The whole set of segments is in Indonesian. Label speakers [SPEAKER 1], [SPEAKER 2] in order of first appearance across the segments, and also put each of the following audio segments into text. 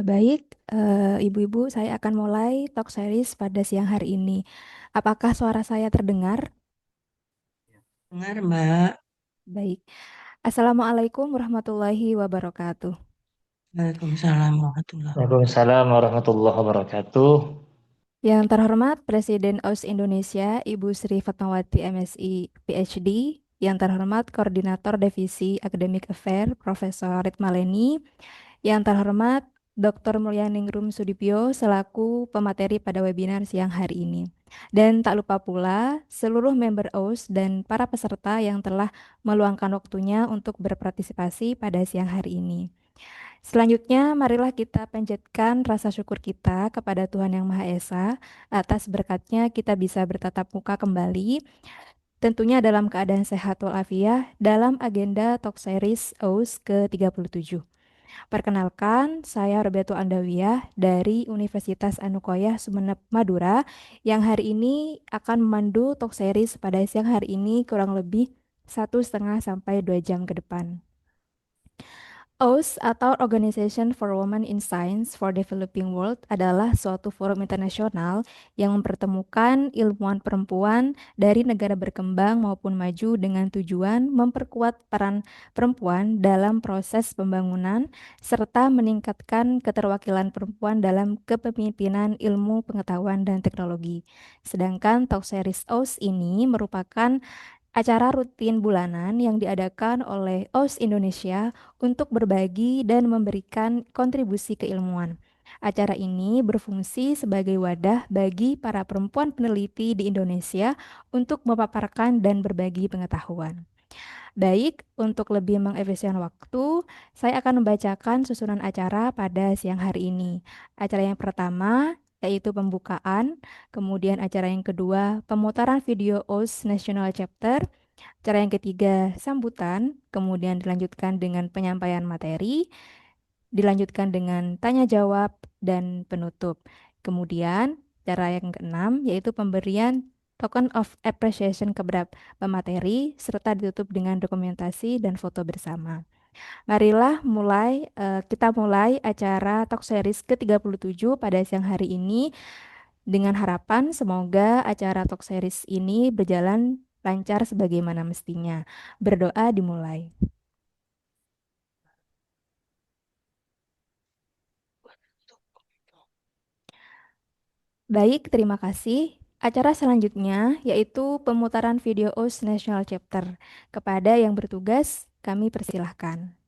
[SPEAKER 1] Baik, ibu-ibu, saya akan mulai talk series pada siang hari ini. Apakah suara saya terdengar?
[SPEAKER 2] Dengar, Mbak.
[SPEAKER 1] Baik. Assalamualaikum warahmatullahi wabarakatuh.
[SPEAKER 2] Waalaikumsalam warahmatullahi wabarakatuh.
[SPEAKER 3] Waalaikumsalam warahmatullahi wabarakatuh.
[SPEAKER 1] Yang terhormat Presiden OS Indonesia, Ibu Sri Fatmawati MSI PhD. Yang terhormat Koordinator Divisi Academic Affair Profesor Ritmaleni. Yang terhormat Dr. Mulyaningrum Sudipyo selaku pemateri pada webinar siang hari ini. Dan tak lupa pula seluruh member OS dan para peserta yang telah meluangkan waktunya untuk berpartisipasi pada siang hari ini. Selanjutnya, marilah kita panjatkan rasa syukur kita kepada Tuhan Yang Maha Esa atas berkatnya kita bisa bertatap muka kembali, tentunya dalam keadaan sehat walafiat dalam agenda Talk Series OS ke-37. Perkenalkan, saya Roberto Andawiyah dari Universitas Anukoyah Sumeneb Madura yang hari ini akan memandu talk series pada siang hari ini kurang lebih 1,5 sampai 2 jam ke depan. OS atau Organization for Women in Science for Developing World adalah suatu forum internasional yang mempertemukan ilmuwan perempuan dari negara berkembang maupun maju dengan tujuan memperkuat peran perempuan dalam proses pembangunan serta meningkatkan keterwakilan perempuan dalam kepemimpinan ilmu pengetahuan dan teknologi. Sedangkan Talk Series OS ini merupakan acara rutin bulanan yang diadakan oleh OS Indonesia untuk berbagi dan memberikan kontribusi keilmuan. Acara ini berfungsi sebagai wadah bagi para perempuan peneliti di Indonesia untuk memaparkan dan berbagi pengetahuan. Baik, untuk lebih mengefisien waktu, saya akan membacakan susunan acara pada siang hari ini. Acara yang pertama yaitu pembukaan, kemudian acara yang kedua pemutaran video OS National Chapter, acara yang ketiga sambutan, kemudian dilanjutkan dengan penyampaian materi, dilanjutkan dengan tanya jawab dan penutup. Kemudian cara yang keenam yaitu pemberian token of appreciation kepada pemateri serta ditutup dengan dokumentasi dan foto bersama. Marilah kita mulai acara Talk Series ke-37 pada siang hari ini dengan harapan semoga acara Talk Series ini berjalan lancar sebagaimana mestinya. Berdoa dimulai. Baik, terima kasih. Acara selanjutnya yaitu pemutaran video OS National Chapter. Kepada yang bertugas, kami persilahkan.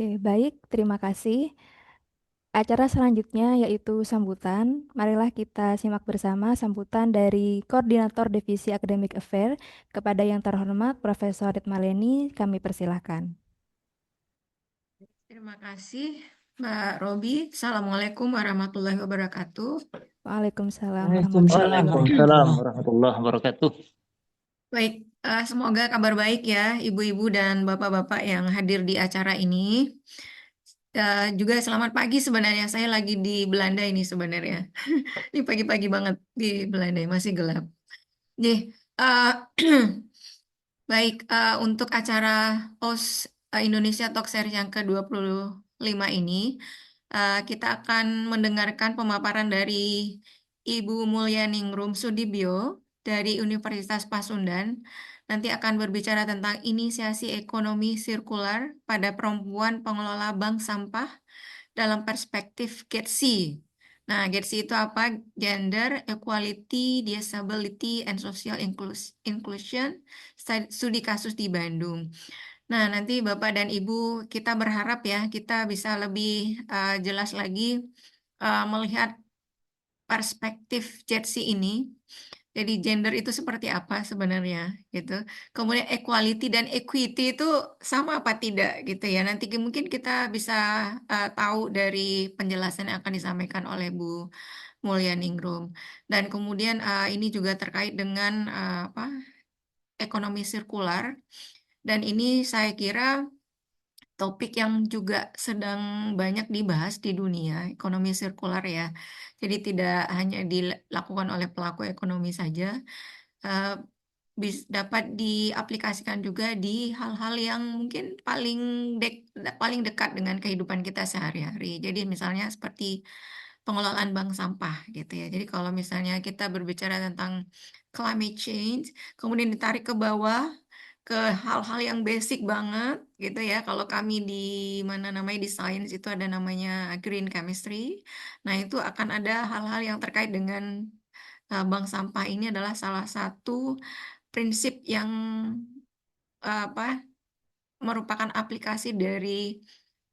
[SPEAKER 1] Oke, baik, terima kasih. Acara selanjutnya yaitu sambutan. Marilah kita simak bersama sambutan dari Koordinator Divisi Academic Affair kepada yang terhormat Profesor Ritmaleni. Kami persilahkan.
[SPEAKER 4] Terima kasih, Mbak Robi. Assalamualaikum warahmatullahi wabarakatuh.
[SPEAKER 1] Waalaikumsalam
[SPEAKER 2] Waalaikumsalam
[SPEAKER 3] Waalaikumsalam
[SPEAKER 2] warahmatullahi.
[SPEAKER 3] warahmatullahi wabarakatuh.
[SPEAKER 4] Baik, semoga kabar baik ya ibu-ibu dan bapak-bapak yang hadir di acara ini. Juga selamat pagi sebenarnya. Saya lagi di Belanda ini sebenarnya. Ini pagi-pagi banget di Belanda, masih gelap. Jadi, eh, baik, untuk acara OS Indonesia Talk Series yang ke-25 ini, kita akan mendengarkan pemaparan dari Ibu Mulyaningrum Sudibyo dari Universitas Pasundan. Nanti akan berbicara tentang inisiasi ekonomi sirkular pada perempuan pengelola bank sampah dalam perspektif GETSI. Nah, GETSI itu apa? Gender, Equality, Disability, and Social Inclusion, studi kasus di Bandung. Nah, nanti Bapak dan Ibu, kita berharap ya, kita bisa lebih jelas lagi melihat perspektif GETSI ini. Jadi gender itu seperti apa sebenarnya gitu. Kemudian equality dan equity itu sama apa tidak gitu ya. Nanti mungkin kita bisa tahu dari penjelasan yang akan disampaikan oleh Bu Mulyaningrum. Dan kemudian ini juga terkait dengan apa ekonomi sirkular. Dan ini saya kira topik yang juga sedang banyak dibahas di dunia ekonomi sirkular ya. Jadi tidak hanya dilakukan oleh pelaku ekonomi saja, eh, dapat diaplikasikan juga di hal-hal yang mungkin paling dekat dengan kehidupan kita sehari-hari. Jadi misalnya seperti pengelolaan bank sampah gitu ya. Jadi kalau misalnya kita berbicara tentang climate change, kemudian ditarik ke bawah ke hal-hal yang basic banget gitu ya. Kalau kami di mana namanya di sains itu ada namanya green chemistry. Nah, itu akan ada hal-hal yang terkait dengan bank sampah ini adalah salah satu prinsip yang apa merupakan aplikasi dari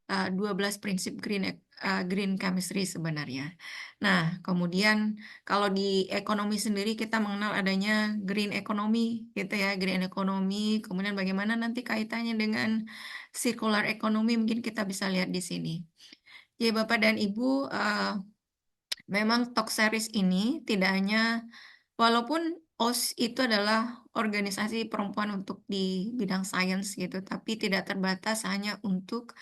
[SPEAKER 4] 12 prinsip green chemistry sebenarnya. Nah, kemudian kalau di ekonomi sendiri kita mengenal adanya green economy gitu ya, green economy, kemudian bagaimana nanti kaitannya dengan circular economy mungkin kita bisa lihat di sini. Ya, Bapak dan Ibu, memang Talk Series ini tidak hanya walaupun OS itu adalah organisasi perempuan untuk di bidang sains gitu, tapi tidak terbatas hanya untuk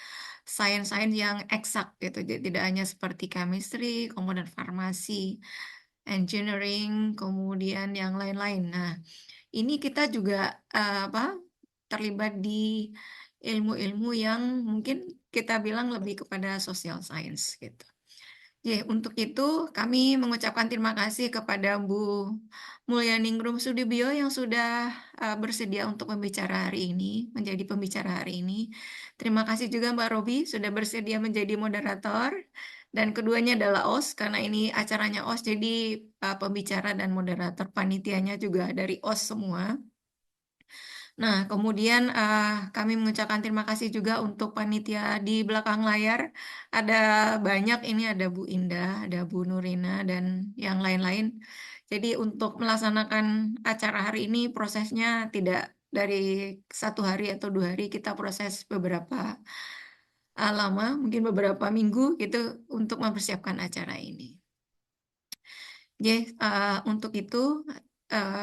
[SPEAKER 4] sains-sains yang eksak gitu. Jadi tidak hanya seperti chemistry, kemudian farmasi, engineering, kemudian yang lain-lain. Nah, ini kita juga apa terlibat di ilmu-ilmu yang mungkin kita bilang lebih kepada social science gitu. Jadi, untuk itu kami mengucapkan terima kasih kepada Bu Mulyaningrum Sudibyo yang sudah bersedia untuk membicara hari ini, menjadi pembicara hari ini. Terima kasih juga Mbak Robi sudah bersedia menjadi moderator. Dan keduanya adalah OS, karena ini acaranya OS, jadi pembicara dan moderator panitianya juga dari OS semua. Nah, kemudian kami mengucapkan terima kasih juga untuk panitia di belakang layar. Ada banyak ini, ada Bu Indah, ada Bu Nurina, dan yang lain-lain. Jadi untuk melaksanakan acara hari ini prosesnya tidak dari 1 hari atau 2 hari, kita proses beberapa lama, mungkin beberapa minggu gitu untuk mempersiapkan acara ini. Jadi untuk itu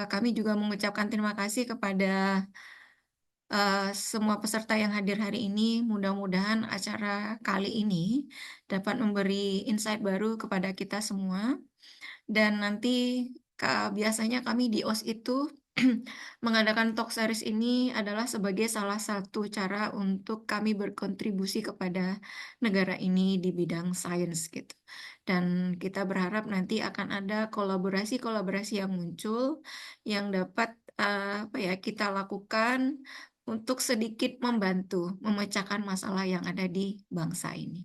[SPEAKER 4] kami juga mengucapkan terima kasih kepada semua peserta yang hadir hari ini. Mudah-mudahan acara kali ini dapat memberi insight baru kepada kita semua. Dan nanti biasanya kami di OS itu mengadakan talk series ini adalah sebagai salah satu cara untuk kami berkontribusi kepada negara ini di bidang sains gitu. Dan kita berharap nanti akan ada kolaborasi-kolaborasi yang muncul yang dapat apa ya kita lakukan untuk sedikit membantu memecahkan masalah yang ada di bangsa ini.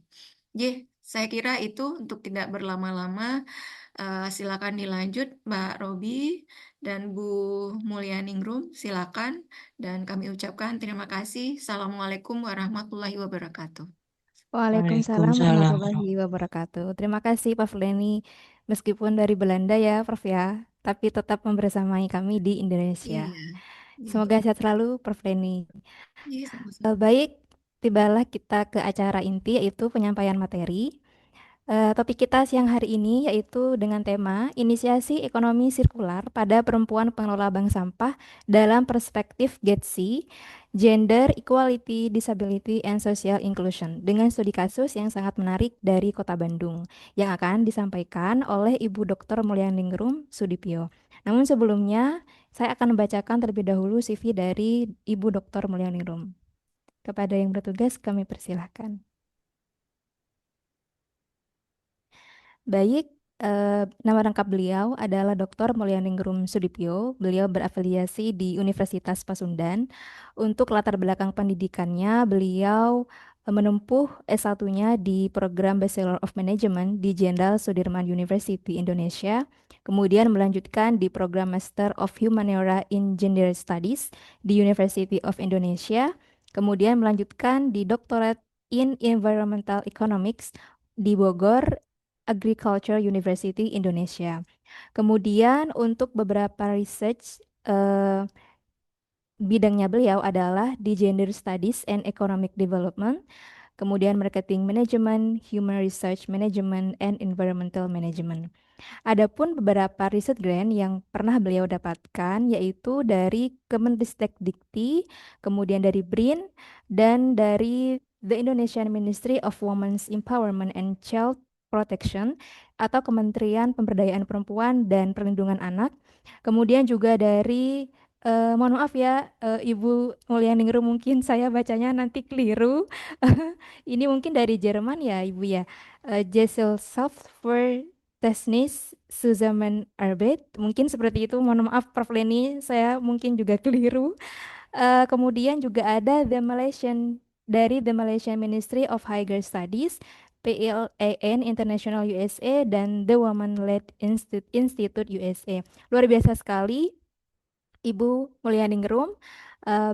[SPEAKER 4] Saya kira itu untuk tidak berlama-lama. Silakan dilanjut Mbak Robi dan Bu Mulyaningrum, silakan. Dan kami ucapkan terima kasih. Assalamualaikum warahmatullahi wabarakatuh.
[SPEAKER 1] Waalaikumsalam
[SPEAKER 2] Waalaikumsalam.
[SPEAKER 1] warahmatullahi wabarakatuh. Terima kasih Pak Fleni. Meskipun dari Belanda ya, Prof ya, tapi tetap membersamai kami di Indonesia.
[SPEAKER 4] Iya, iya,
[SPEAKER 1] Semoga sehat selalu, Prof Fleni.
[SPEAKER 4] iya, sama-sama.
[SPEAKER 1] Baik, tibalah kita ke acara inti yaitu penyampaian materi. Topik kita siang hari ini yaitu dengan tema Inisiasi Ekonomi Sirkular pada Perempuan Pengelola Bank Sampah dalam Perspektif GETSI, Gender Equality, Disability, and Social Inclusion dengan studi kasus yang sangat menarik dari Kota Bandung yang akan disampaikan oleh Ibu Dr. Mulyaningrum Sudipyo. Namun sebelumnya, saya akan membacakan terlebih dahulu CV dari Ibu Dr. Mulyaningrum. Kepada yang bertugas, kami persilahkan. Baik, nama lengkap beliau adalah Dr. Mulyaningrum Sudipyo. Beliau berafiliasi di Universitas Pasundan. Untuk latar belakang pendidikannya, beliau menempuh S1-nya di program Bachelor of Management di Jenderal Sudirman University Indonesia. Kemudian melanjutkan di program Master of Humaniora in Gender Studies di University of Indonesia. Kemudian melanjutkan di Doctorate in Environmental Economics di Bogor Agriculture University Indonesia. Kemudian untuk beberapa research bidangnya beliau adalah di Gender Studies and Economic Development, kemudian Marketing Management, Human Research Management, and Environmental Management. Adapun beberapa riset grant yang pernah beliau dapatkan yaitu dari Kemendikbud, kemudian dari BRIN, dan dari The Indonesian Ministry of Women's Empowerment and Child Protection atau Kementerian Pemberdayaan Perempuan dan Perlindungan Anak. Kemudian juga dari mohon maaf ya Ibu Mulyaningrum, mungkin saya bacanya nanti keliru. Ini mungkin dari Jerman ya Ibu ya. Gesellschaft für Technische Zusammenarbeit, mungkin seperti itu. Mohon maaf Prof Leni, saya mungkin juga keliru. Kemudian juga ada The Malaysian Ministry of Higher Studies, PLAN International USA, dan The Women-Led Institute USA. Luar biasa sekali Ibu Mulyaningrum.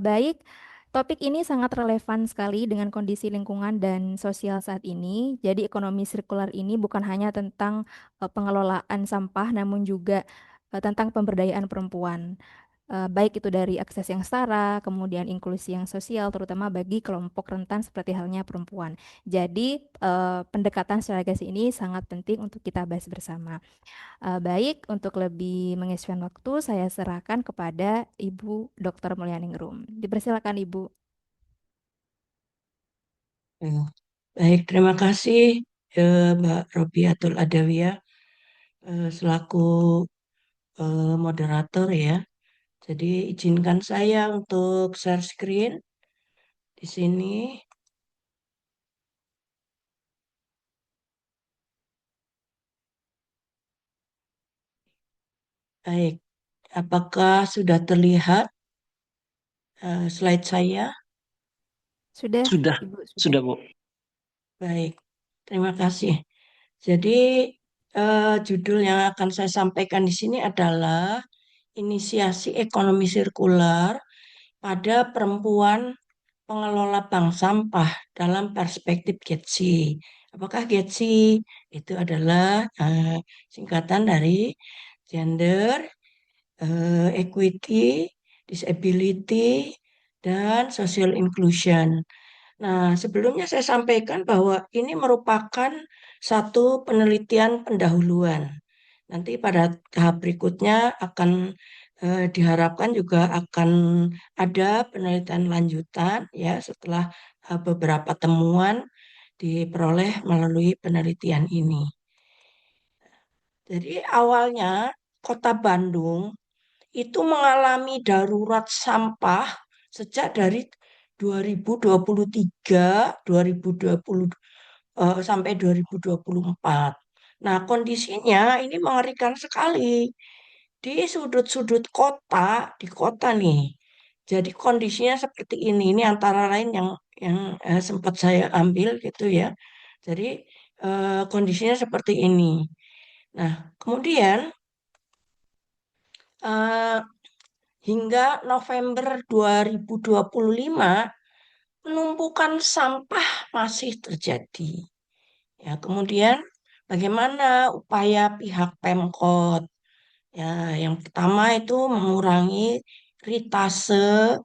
[SPEAKER 1] Baik, topik ini sangat relevan sekali dengan kondisi lingkungan dan sosial saat ini. Jadi ekonomi sirkular ini bukan hanya tentang pengelolaan sampah, namun juga tentang pemberdayaan perempuan. Baik itu dari akses yang setara, kemudian inklusi yang sosial, terutama bagi kelompok rentan seperti halnya perempuan. Jadi pendekatan strategis ini sangat penting untuk kita bahas bersama. Baik, untuk lebih mengisikan waktu, saya serahkan kepada Ibu Dr. Mulyaningrum. Dipersilakan Ibu.
[SPEAKER 2] Baik, terima kasih Mbak Robiatul Adawiyah selaku moderator ya. Jadi izinkan saya untuk share screen di sini. Baik, apakah sudah terlihat slide saya?
[SPEAKER 1] Sudah,
[SPEAKER 3] Sudah,
[SPEAKER 1] Ibu, sudah.
[SPEAKER 3] sudah Bu.
[SPEAKER 2] Baik, terima kasih. Jadi judul yang akan saya sampaikan di sini adalah Inisiasi Ekonomi Sirkular pada Perempuan Pengelola Bank Sampah dalam Perspektif GETSI. Apakah GETSI? Itu adalah singkatan dari Gender, Equity, Disability, dan Social Inclusion. Nah, sebelumnya saya sampaikan bahwa ini merupakan satu penelitian pendahuluan. Nanti pada tahap berikutnya akan diharapkan juga akan ada penelitian lanjutan ya setelah beberapa temuan diperoleh melalui penelitian ini. Jadi awalnya Kota Bandung itu mengalami darurat sampah sejak dari 2023, 2020 sampai 2024. Nah, kondisinya ini mengerikan sekali di sudut-sudut kota, di kota nih. Jadi kondisinya seperti ini. Ini antara lain yang sempat saya ambil gitu ya. Jadi kondisinya seperti ini. Nah, kemudian eh, hingga November 2025 penumpukan sampah masih terjadi. Ya, kemudian bagaimana upaya pihak Pemkot? Ya, yang pertama itu mengurangi ritase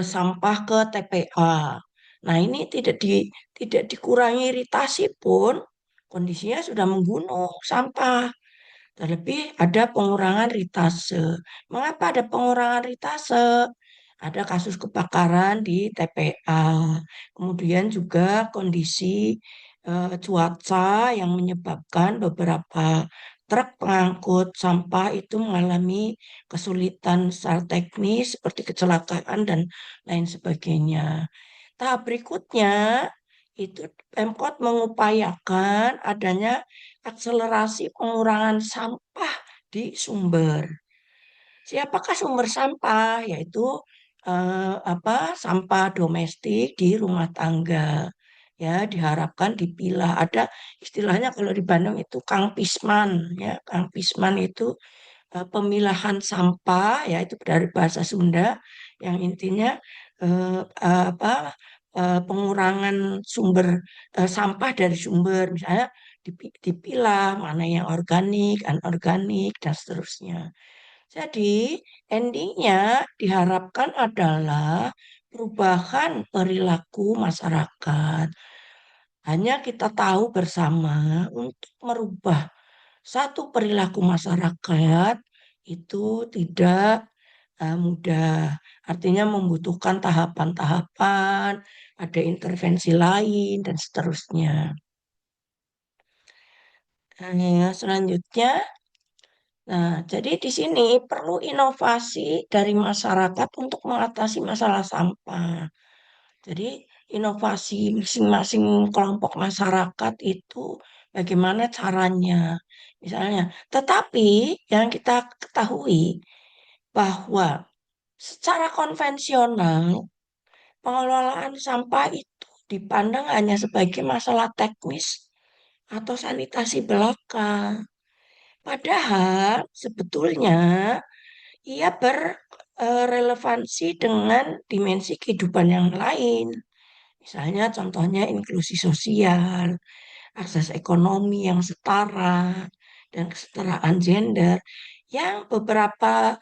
[SPEAKER 2] sampah ke TPA. Nah, ini tidak dikurangi ritasi pun kondisinya sudah menggunung sampah. Terlebih ada pengurangan ritase. Mengapa ada pengurangan ritase? Ada kasus kebakaran di TPA. Kemudian juga kondisi cuaca yang menyebabkan beberapa truk pengangkut sampah itu mengalami kesulitan secara teknis seperti kecelakaan dan lain sebagainya. Tahap berikutnya itu Pemkot mengupayakan adanya akselerasi pengurangan sampah di sumber. Siapakah sumber sampah? Yaitu sampah domestik di rumah tangga. Ya, diharapkan dipilah. Ada istilahnya kalau di Bandung itu Kang Pisman, ya. Kang Pisman itu pemilahan sampah, ya itu dari bahasa Sunda yang intinya eh, apa pengurangan sumber sampah dari sumber, misalnya dipilah mana yang organik, anorganik dan seterusnya. Jadi, endingnya diharapkan adalah perubahan perilaku masyarakat. Hanya kita tahu bersama untuk merubah satu perilaku masyarakat itu tidak mudah. Artinya membutuhkan tahapan-tahapan, ada intervensi lain, dan seterusnya. Selanjutnya, nah, jadi di sini perlu inovasi dari masyarakat untuk mengatasi masalah sampah. Jadi inovasi masing-masing kelompok masyarakat itu bagaimana caranya. Misalnya, tetapi yang kita ketahui bahwa secara konvensional pengelolaan sampah itu dipandang hanya sebagai masalah teknis atau sanitasi belaka. Padahal sebetulnya ia berrelevansi dengan dimensi kehidupan yang lain. Misalnya contohnya inklusi sosial, akses ekonomi yang setara, dan kesetaraan gender yang beberapa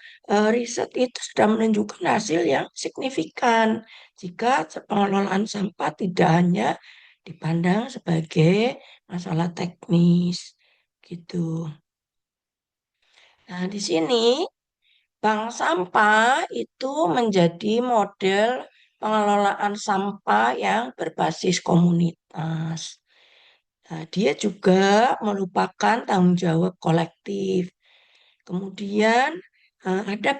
[SPEAKER 2] riset itu sudah menunjukkan hasil yang signifikan jika pengelolaan sampah tidak hanya dipandang sebagai masalah teknis gitu. Nah, di sini bank sampah itu menjadi model pengelolaan sampah yang berbasis komunitas. Nah, dia juga merupakan tanggung jawab kolektif. Kemudian ada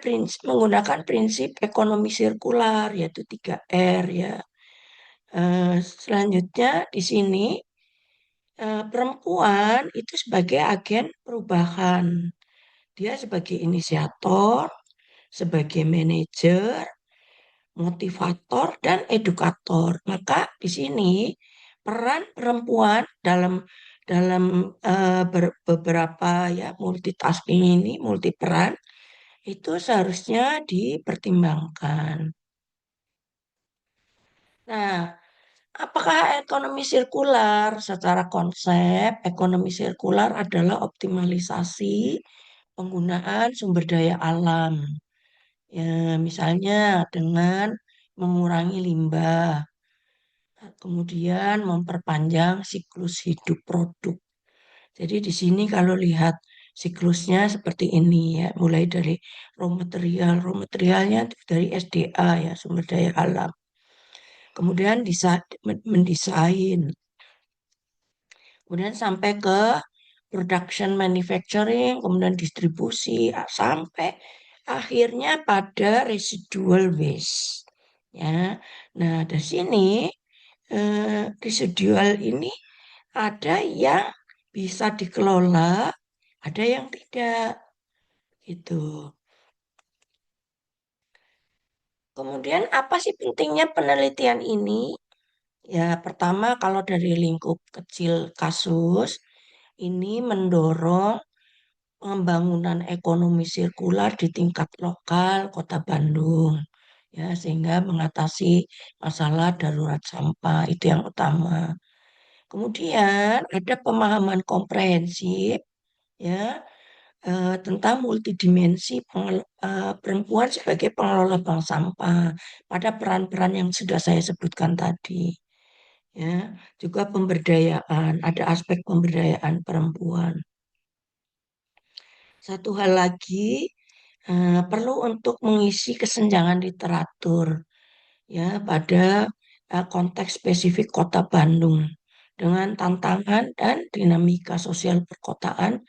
[SPEAKER 2] menggunakan prinsip ekonomi sirkular yaitu 3R ya. Selanjutnya di sini perempuan itu sebagai agen perubahan. Dia sebagai inisiator, sebagai manajer, motivator, dan edukator. Maka di sini peran perempuan dalam beberapa ya multitasking ini, multi peran itu seharusnya dipertimbangkan. Nah, apakah ekonomi sirkular? Secara konsep, ekonomi sirkular adalah optimalisasi penggunaan sumber daya alam. Ya, misalnya dengan mengurangi limbah, kemudian memperpanjang siklus hidup produk. Jadi di sini kalau lihat siklusnya seperti ini ya, mulai dari raw materialnya dari SDA ya, sumber daya alam. Kemudian mendesain, kemudian sampai ke production manufacturing, kemudian distribusi, sampai akhirnya pada residual waste. Ya, nah dari sini residual ini ada yang bisa dikelola, ada yang tidak. Gitu. Kemudian apa sih pentingnya penelitian ini? Ya, pertama kalau dari lingkup kecil kasus, ini mendorong pembangunan ekonomi sirkular di tingkat lokal Kota Bandung. ya, sehingga mengatasi masalah darurat sampah itu yang utama. Kemudian ada pemahaman komprehensif, ya, tentang multidimensi perempuan sebagai pengelola bank sampah pada peran-peran yang sudah saya sebutkan tadi. Ya, juga pemberdayaan, ada aspek pemberdayaan perempuan. Satu hal lagi, perlu untuk mengisi kesenjangan literatur, ya, pada konteks spesifik Kota Bandung dengan tantangan dan dinamika sosial perkotaan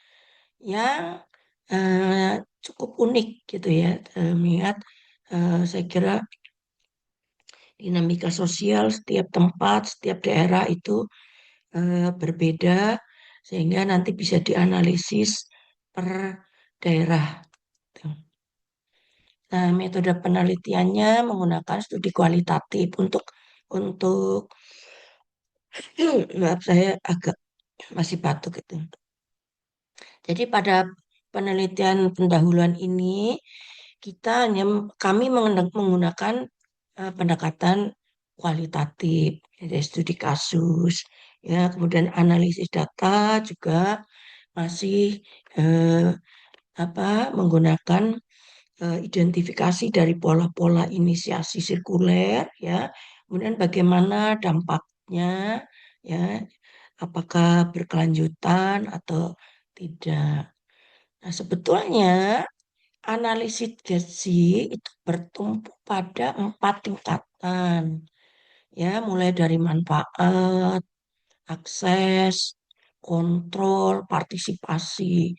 [SPEAKER 2] yang cukup unik gitu ya. Mengingat saya kira dinamika sosial setiap tempat, setiap daerah itu berbeda, sehingga nanti bisa dianalisis per daerah. Nah, metode penelitiannya menggunakan studi kualitatif untuk maaf, saya agak masih batuk itu. Jadi pada penelitian pendahuluan ini kami menggunakan pendekatan kualitatif, jadi studi kasus, ya, kemudian analisis data juga masih eh, menggunakan identifikasi dari pola-pola inisiasi sirkuler, ya, kemudian bagaimana dampaknya, ya, apakah berkelanjutan atau tidak. Nah, sebetulnya analisis Getsi itu bertumpu pada 4 tingkatan, ya, mulai dari manfaat, akses, kontrol, partisipasi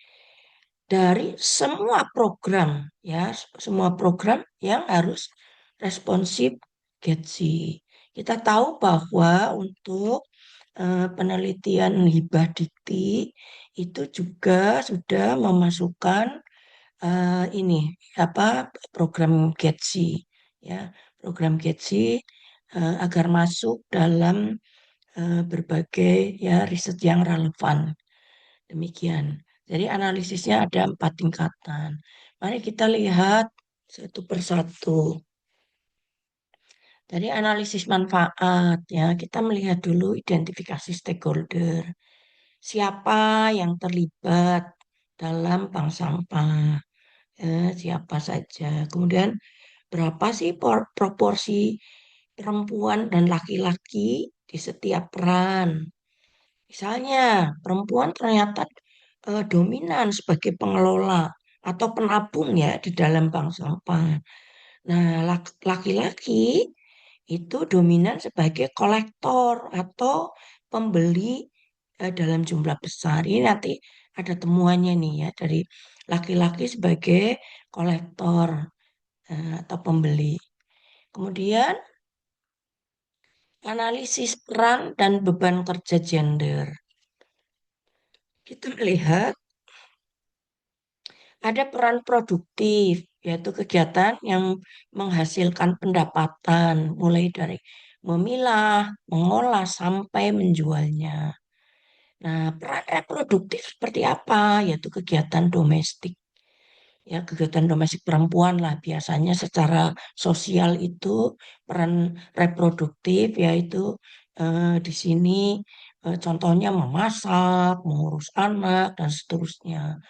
[SPEAKER 2] dari semua program, ya, semua program yang harus responsif Getsi. Kita tahu bahwa untuk penelitian hibah dikti itu juga sudah memasukkan ini program Getsi, ya, program Getsi agar masuk dalam berbagai, ya, riset yang relevan. Demikian. Jadi analisisnya ada 4 tingkatan. Mari kita lihat satu persatu. Dari analisis manfaat, ya, kita melihat dulu identifikasi stakeholder. Siapa yang terlibat dalam bank sampah? Siapa saja. Kemudian berapa sih proporsi perempuan dan laki-laki di setiap peran? Misalnya, perempuan ternyata dominan sebagai pengelola atau penabung, ya, di dalam bank sampah. Nah, laki-laki itu dominan sebagai kolektor atau pembeli dalam jumlah besar. Ini nanti ada temuannya nih, ya, dari laki-laki sebagai kolektor atau pembeli. Kemudian analisis peran dan beban kerja gender. Kita melihat ada peran produktif, yaitu kegiatan yang menghasilkan pendapatan, mulai dari memilah, mengolah, sampai menjualnya. Nah, peran reproduktif seperti apa? Yaitu kegiatan domestik. Ya, kegiatan domestik perempuan lah biasanya secara sosial itu peran reproduktif, yaitu di sini contohnya memasak, mengurus anak, dan seterusnya.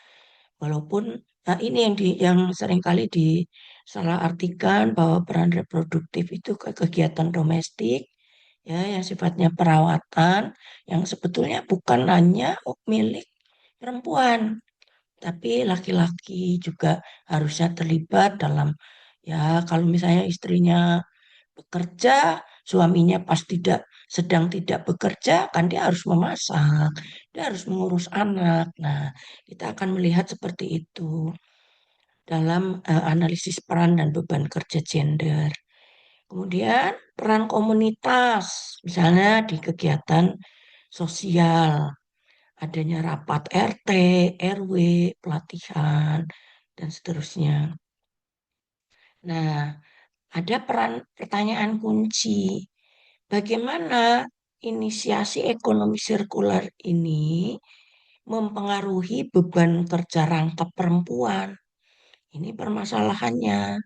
[SPEAKER 2] Walaupun ini yang seringkali disalahartikan bahwa peran reproduktif itu kegiatan domestik, ya, yang sifatnya perawatan, yang sebetulnya bukan hanya milik perempuan, tapi laki-laki juga harusnya terlibat dalam, ya, kalau misalnya istrinya bekerja, suaminya pas sedang tidak bekerja, kan dia harus memasak, dia harus mengurus anak. Nah, kita akan melihat seperti itu dalam analisis peran dan beban kerja gender. Kemudian peran komunitas, misalnya di kegiatan sosial, adanya rapat RT, RW, pelatihan, dan seterusnya. Nah, ada pertanyaan kunci. Bagaimana inisiasi ekonomi sirkular ini mempengaruhi beban kerja rangkap perempuan? Ini permasalahannya,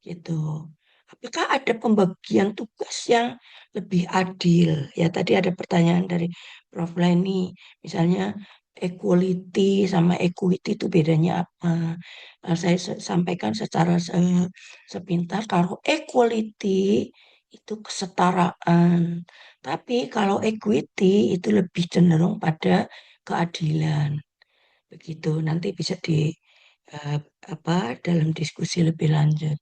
[SPEAKER 2] gitu. Apakah ada pembagian tugas yang lebih adil? Ya, tadi ada pertanyaan dari Prof. Leni, misalnya equality sama equity itu bedanya apa? Saya sampaikan secara sepintas, kalau equality itu kesetaraan, tapi kalau equity itu lebih cenderung pada keadilan. Begitu, nanti bisa eh, dalam diskusi lebih lanjut.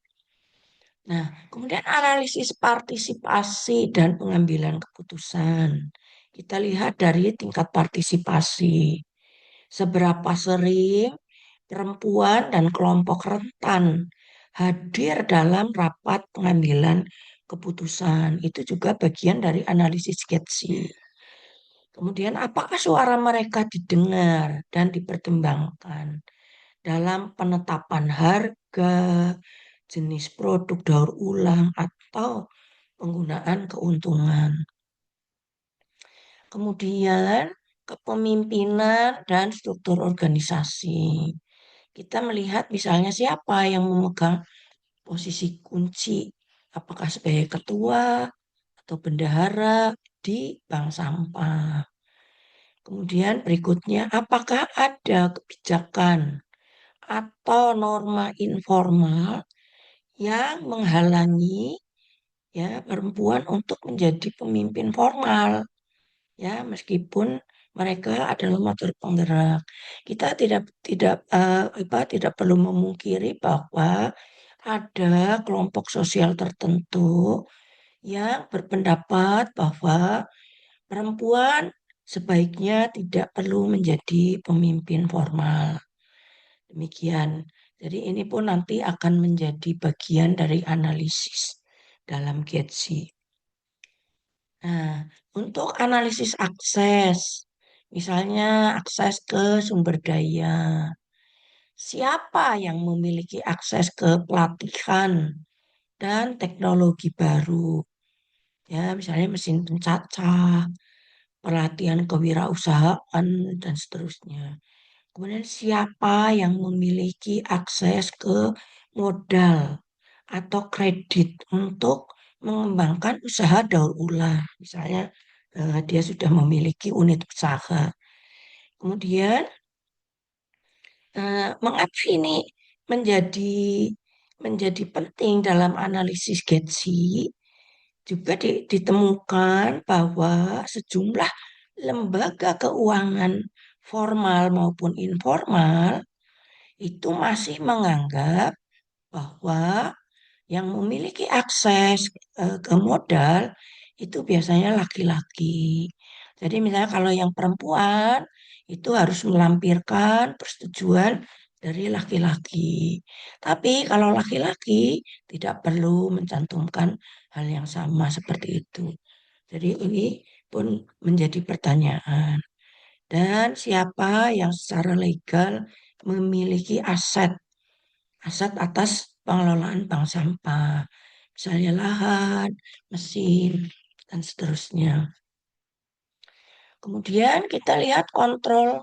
[SPEAKER 2] Nah, kemudian analisis partisipasi dan pengambilan keputusan. Kita lihat dari tingkat partisipasi. Seberapa sering perempuan dan kelompok rentan hadir dalam rapat pengambilan keputusan. Itu juga bagian dari analisis Getsi. Kemudian, apakah suara mereka didengar dan dipertimbangkan dalam penetapan harga, jenis produk daur ulang, atau penggunaan keuntungan. Kemudian kepemimpinan dan struktur organisasi. Kita melihat misalnya siapa yang memegang posisi kunci, apakah sebagai ketua atau bendahara di bank sampah. Kemudian berikutnya, apakah ada kebijakan atau norma informal yang menghalangi ya perempuan untuk menjadi pemimpin formal, ya meskipun mereka adalah motor penggerak. Kita tidak perlu memungkiri bahwa ada kelompok sosial tertentu yang berpendapat bahwa perempuan sebaiknya tidak perlu menjadi pemimpin formal. Demikian. Jadi ini pun nanti akan menjadi bagian dari analisis dalam GETSI. Nah, untuk analisis akses, misalnya akses ke sumber daya, siapa yang memiliki akses ke pelatihan dan teknologi baru? Ya, misalnya mesin pencacah, pelatihan kewirausahaan, dan seterusnya. Kemudian siapa yang memiliki akses ke modal atau kredit untuk mengembangkan usaha daur ulang. Misalnya dia sudah memiliki unit usaha. Kemudian mengapa ini menjadi menjadi penting dalam analisis Getsi? Juga ditemukan bahwa sejumlah lembaga keuangan formal maupun informal itu masih menganggap bahwa yang memiliki akses ke modal itu biasanya laki-laki. Jadi misalnya kalau yang perempuan itu harus melampirkan persetujuan dari laki-laki. Tapi kalau laki-laki tidak perlu mencantumkan hal yang sama seperti itu. Jadi ini pun menjadi pertanyaan. Dan siapa yang secara legal memiliki aset atas pengelolaan bank sampah, misalnya lahan, mesin, dan seterusnya. Kemudian kita lihat kontrol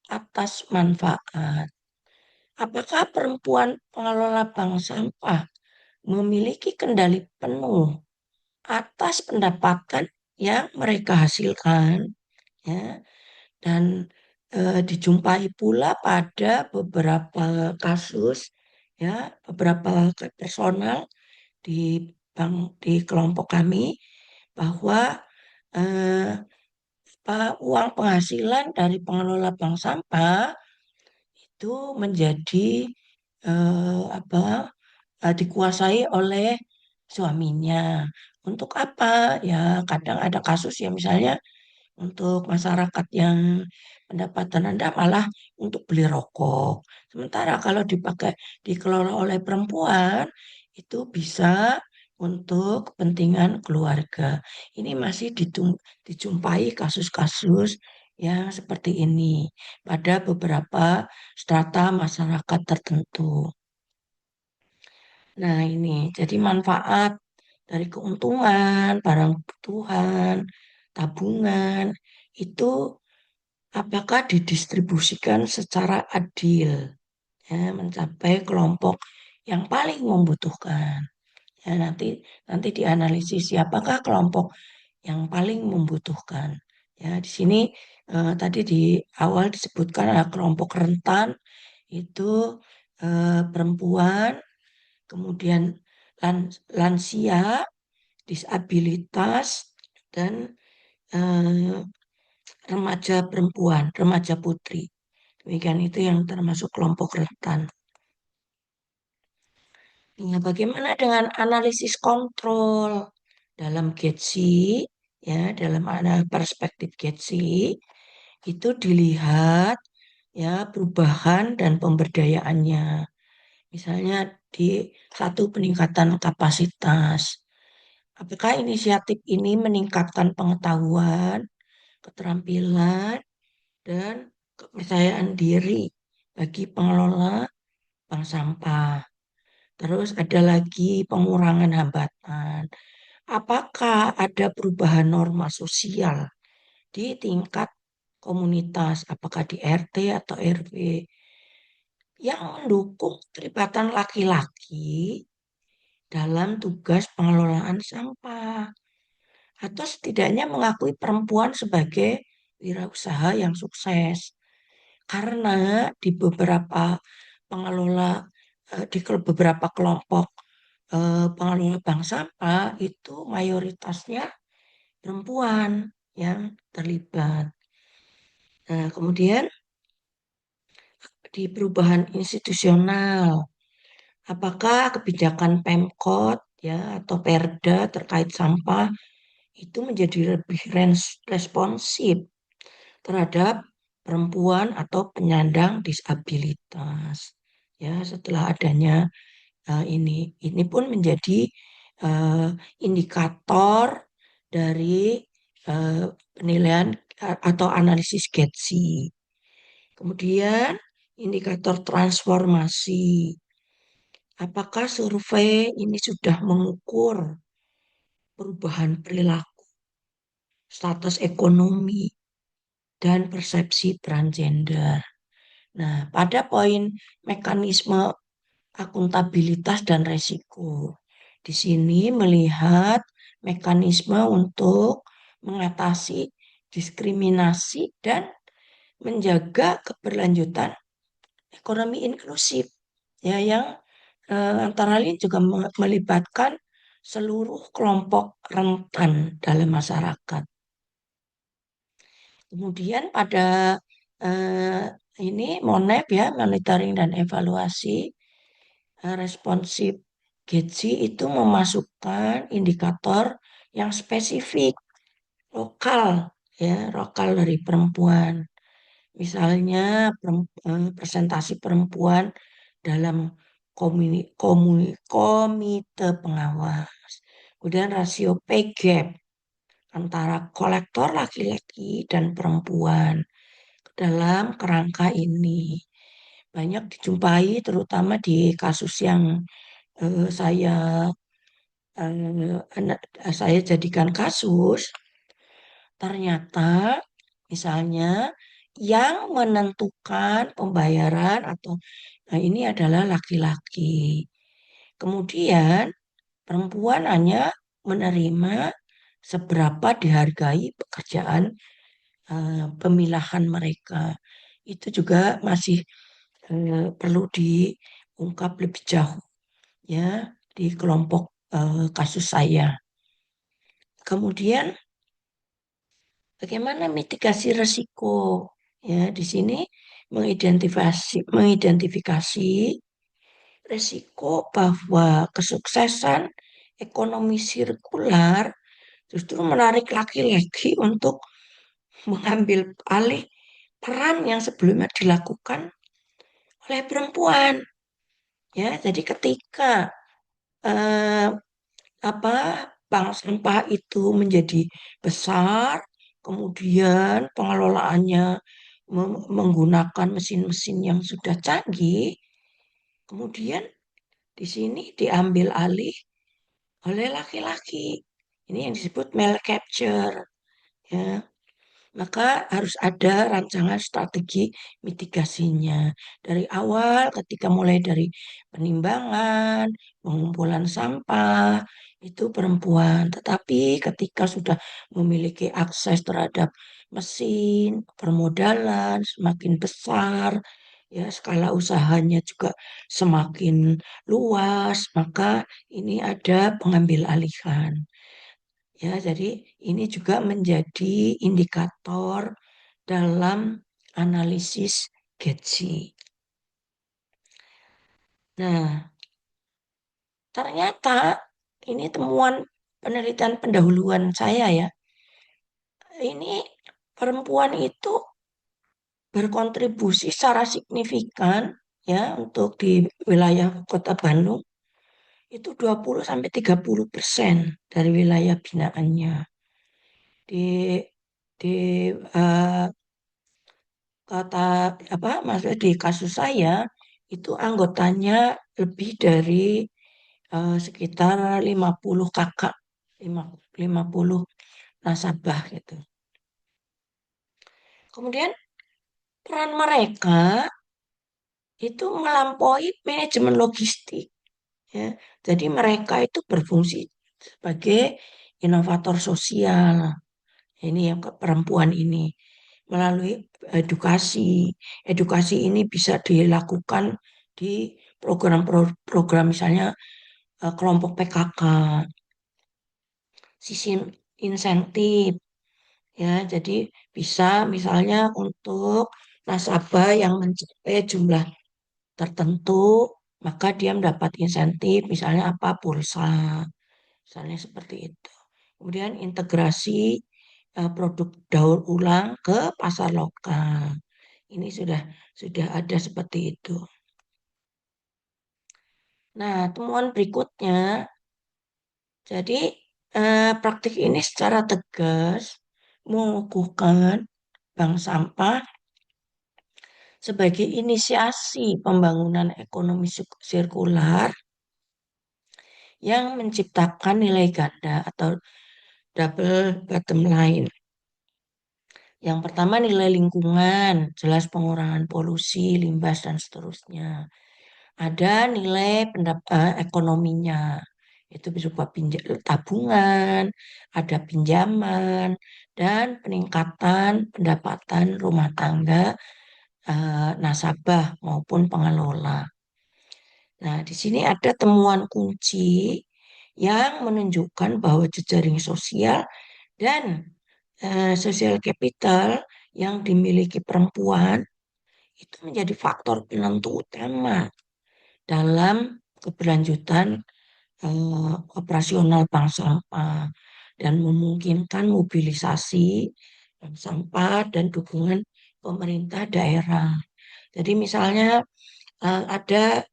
[SPEAKER 2] atas manfaat. Apakah perempuan pengelola bank sampah memiliki kendali penuh atas pendapatan yang mereka hasilkan? Ya, dan dijumpai pula pada beberapa kasus, ya, beberapa personal di di kelompok kami bahwa eh, uang penghasilan dari pengelola bank sampah itu menjadi dikuasai oleh suaminya. Untuk apa? Ya kadang ada kasus ya misalnya untuk masyarakat yang pendapatan rendah malah untuk beli rokok. Sementara kalau dikelola oleh perempuan itu bisa untuk kepentingan keluarga. Ini masih dijumpai kasus-kasus yang seperti ini pada beberapa strata masyarakat tertentu. Nah, ini jadi manfaat dari keuntungan, barang kebutuhan, tabungan itu apakah didistribusikan secara adil ya, mencapai kelompok yang paling membutuhkan. Ya, nanti dianalisis siapakah kelompok yang paling membutuhkan. Ya, di sini tadi di awal disebutkan ada kelompok rentan itu perempuan, kemudian lansia, disabilitas, dan eh, remaja perempuan, remaja putri. Demikian itu yang termasuk kelompok rentan. Nah, bagaimana dengan analisis kontrol dalam GETSI? Ya, dalam perspektif GETSI itu dilihat ya perubahan dan pemberdayaannya. Misalnya di satu peningkatan kapasitas. Apakah inisiatif ini meningkatkan pengetahuan, keterampilan, dan kepercayaan diri bagi pengelola bank sampah? Terus ada lagi pengurangan hambatan. Apakah ada perubahan norma sosial di tingkat komunitas, apakah di RT atau RW, yang mendukung keterlibatan laki-laki dalam tugas pengelolaan sampah, atau setidaknya mengakui perempuan sebagai wirausaha yang sukses. Karena di beberapa pengelola, di beberapa kelompok pengelola bank sampah itu mayoritasnya perempuan yang terlibat. Nah, kemudian di perubahan institusional, apakah kebijakan Pemkot ya atau Perda terkait sampah itu menjadi lebih responsif terhadap perempuan atau penyandang disabilitas. Ya, setelah adanya ini pun menjadi uh, indikator dari uh, penilaian atau analisis GETSI. Kemudian indikator transformasi. Apakah survei ini sudah mengukur perubahan perilaku, status ekonomi, dan persepsi peran gender? Nah, pada poin mekanisme akuntabilitas dan resiko. Di sini melihat mekanisme untuk mengatasi diskriminasi dan menjaga keberlanjutan ekonomi inklusif ya yang antara lain juga melibatkan seluruh kelompok rentan dalam masyarakat. Kemudian pada eh, ini MONEP ya, monitoring dan evaluasi responsif GETSI itu memasukkan indikator yang spesifik lokal dari perempuan. Misalnya presentasi perempuan dalam komite pengawas. Kemudian rasio pay gap antara kolektor laki-laki dan perempuan dalam kerangka ini banyak dijumpai terutama di kasus yang saya saya jadikan kasus. Ternyata misalnya yang menentukan pembayaran atau ini adalah laki-laki. Kemudian perempuan hanya menerima seberapa dihargai pekerjaan pemilahan mereka. Itu juga masih perlu diungkap lebih jauh ya di kelompok kasus saya. Kemudian bagaimana mitigasi risiko? Ya, di sini mengidentifikasi risiko bahwa kesuksesan ekonomi sirkular justru menarik laki-laki untuk mengambil alih peran yang sebelumnya dilakukan oleh perempuan. Ya, jadi ketika eh, apa bank sampah itu menjadi besar, kemudian pengelolaannya menggunakan mesin-mesin yang sudah canggih, kemudian di sini diambil alih oleh laki-laki. Ini yang disebut male capture, ya. maka harus ada rancangan strategi mitigasinya. Dari awal ketika mulai dari penimbangan, pengumpulan sampah, itu perempuan. Tetapi ketika sudah memiliki akses terhadap mesin, permodalan semakin besar, ya skala usahanya juga semakin luas, maka ini ada pengambil alihan. Ya, jadi ini juga menjadi indikator dalam analisis gaji. Nah, ternyata ini temuan penelitian pendahuluan saya ya. Ini perempuan itu berkontribusi secara signifikan ya untuk di wilayah Kota Bandung itu 20 sampai 30% dari wilayah binaannya. Di di eh, kata apa maksudnya di kasus saya itu anggotanya lebih dari sekitar 50 kakak, lima- 50 nasabah gitu. Kemudian peran mereka itu melampaui manajemen logistik ya. Jadi mereka itu berfungsi sebagai inovator sosial. Ini yang perempuan ini melalui edukasi. Edukasi ini bisa dilakukan di program-program misalnya kelompok PKK, sistem insentif ya. Jadi bisa misalnya untuk nasabah yang mencapai jumlah tertentu, maka dia mendapat insentif misalnya apa pulsa, misalnya seperti itu. Kemudian integrasi produk daur ulang ke pasar lokal. Ini sudah ada seperti itu. Nah, temuan berikutnya, jadi praktik ini secara tegas mengukuhkan bank sampah sebagai inisiasi pembangunan ekonomi sirkular yang menciptakan nilai ganda atau double bottom line. Yang pertama nilai lingkungan, jelas pengurangan polusi, limbah, dan seterusnya. Ada nilai ekonominya, itu berupa tabungan, ada pinjaman, dan peningkatan pendapatan rumah tangga nasabah maupun pengelola. Nah, di sini ada temuan kunci yang menunjukkan bahwa jejaring sosial dan sosial capital yang dimiliki perempuan itu menjadi faktor penentu utama dalam keberlanjutan operasional bank sampah dan memungkinkan mobilisasi bank sampah dan dukungan pemerintah daerah. Jadi misalnya ada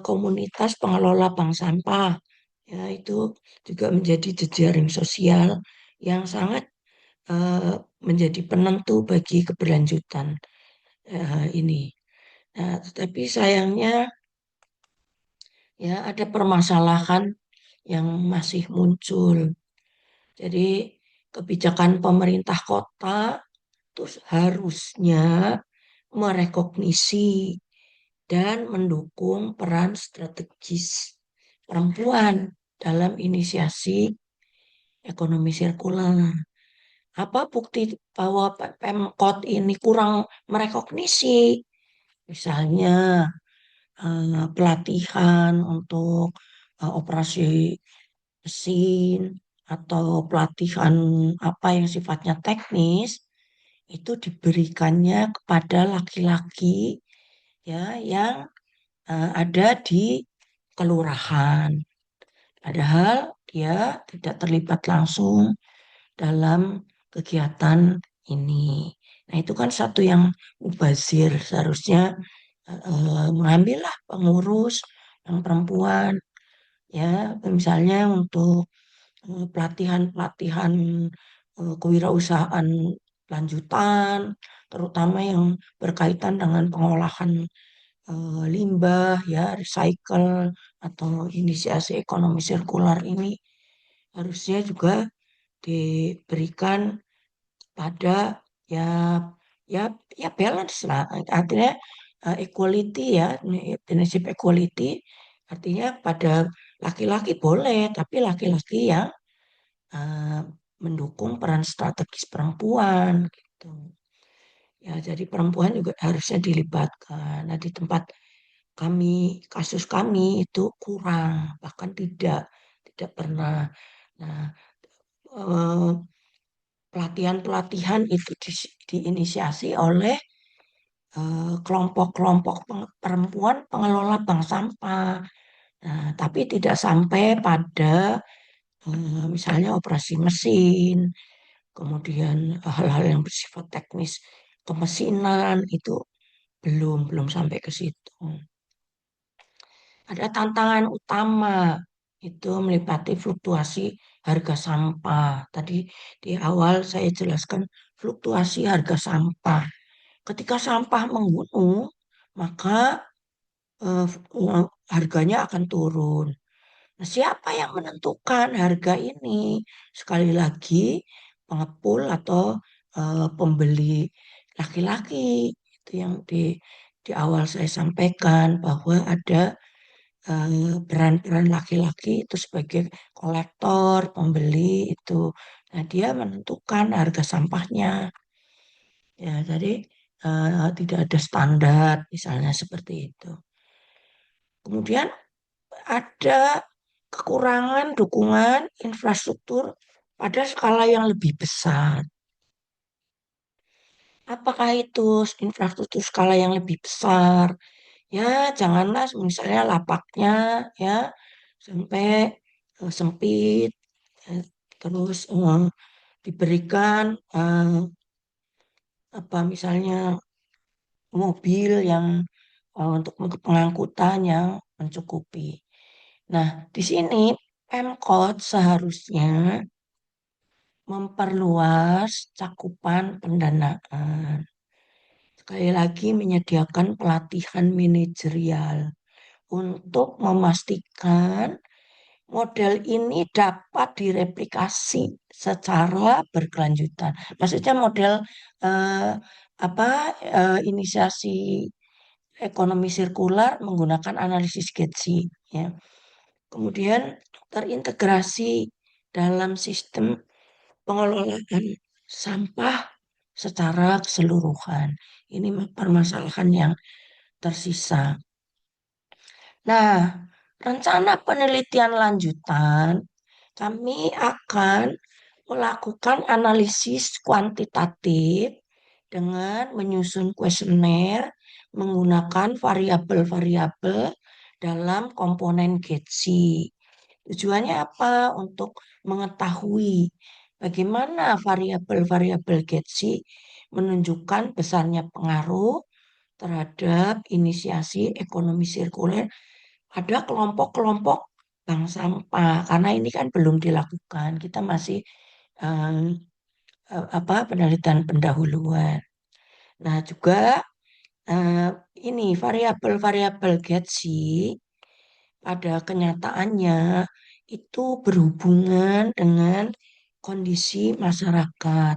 [SPEAKER 2] komunitas pengelola bank sampah, ya itu juga menjadi jejaring sosial yang sangat menjadi penentu bagi keberlanjutan ini. Nah, tetapi sayangnya ya ada permasalahan yang masih muncul. Jadi kebijakan pemerintah kota itu harusnya merekognisi dan mendukung peran strategis perempuan dalam inisiasi ekonomi sirkular. Apa bukti bahwa Pemkot ini kurang merekognisi? Misalnya pelatihan untuk operasi mesin atau pelatihan apa yang sifatnya teknis itu diberikannya kepada laki-laki ya yang ada di kelurahan. Padahal dia tidak terlibat langsung dalam kegiatan ini. Nah, itu kan satu yang mubazir. Seharusnya mengambillah pengurus yang perempuan, ya, misalnya untuk pelatihan-pelatihan kewirausahaan lanjutan, terutama yang berkaitan dengan pengolahan limbah, ya, recycle atau inisiasi ekonomi sirkular ini harusnya juga diberikan pada ya ya ya balance lah. Artinya equality ya, prinsip equality artinya pada laki-laki boleh, tapi laki-laki yang eh, mendukung peran strategis perempuan gitu. Ya, jadi perempuan juga harusnya dilibatkan. Nah, di tempat kasus kami itu kurang, bahkan tidak pernah. Nah, eh, pelatihan-pelatihan itu diinisiasi oleh kelompok-kelompok perempuan pengelola bank sampah. Nah, tapi tidak sampai pada misalnya operasi mesin, kemudian hal-hal yang bersifat teknis kemesinan itu belum sampai ke situ. Ada tantangan utama itu meliputi fluktuasi harga sampah. Tadi di awal saya jelaskan fluktuasi harga sampah. Ketika sampah menggunung, maka eh, harganya akan turun. Nah, siapa yang menentukan harga ini? Sekali lagi, pengepul atau pembeli laki-laki itu yang di awal saya sampaikan bahwa ada peran-peran laki-laki itu sebagai kolektor, pembeli itu. Nah, dia menentukan harga sampahnya. Ya, jadi tidak ada standar, misalnya seperti itu. Kemudian ada kekurangan dukungan infrastruktur pada skala yang lebih besar. Apakah itu infrastruktur skala yang lebih besar? Ya, janganlah misalnya lapaknya ya sampai sempit, eh, terus diberikan apa misalnya mobil yang untuk pengangkutan yang mencukupi. Nah, di sini Pemkot seharusnya memperluas cakupan pendanaan. Sekali lagi menyediakan pelatihan manajerial untuk memastikan model ini dapat direplikasi secara berkelanjutan. Maksudnya model eh, apa inisiasi ekonomi sirkular menggunakan analisis Getsi, ya. Kemudian terintegrasi dalam sistem pengelolaan sampah secara keseluruhan. Ini permasalahan yang tersisa. Nah, rencana penelitian lanjutan, kami akan melakukan analisis kuantitatif dengan menyusun kuesioner menggunakan variabel-variabel dalam komponen GETSI. Tujuannya apa? Untuk mengetahui bagaimana variabel-variabel GETSI menunjukkan besarnya pengaruh terhadap inisiasi ekonomi sirkuler pada kelompok-kelompok bank sampah. Karena ini kan belum dilakukan. Kita masih eh, penelitian pendahuluan. Nah, juga eh, ini variabel-variabel GETSI pada kenyataannya itu berhubungan dengan kondisi masyarakat.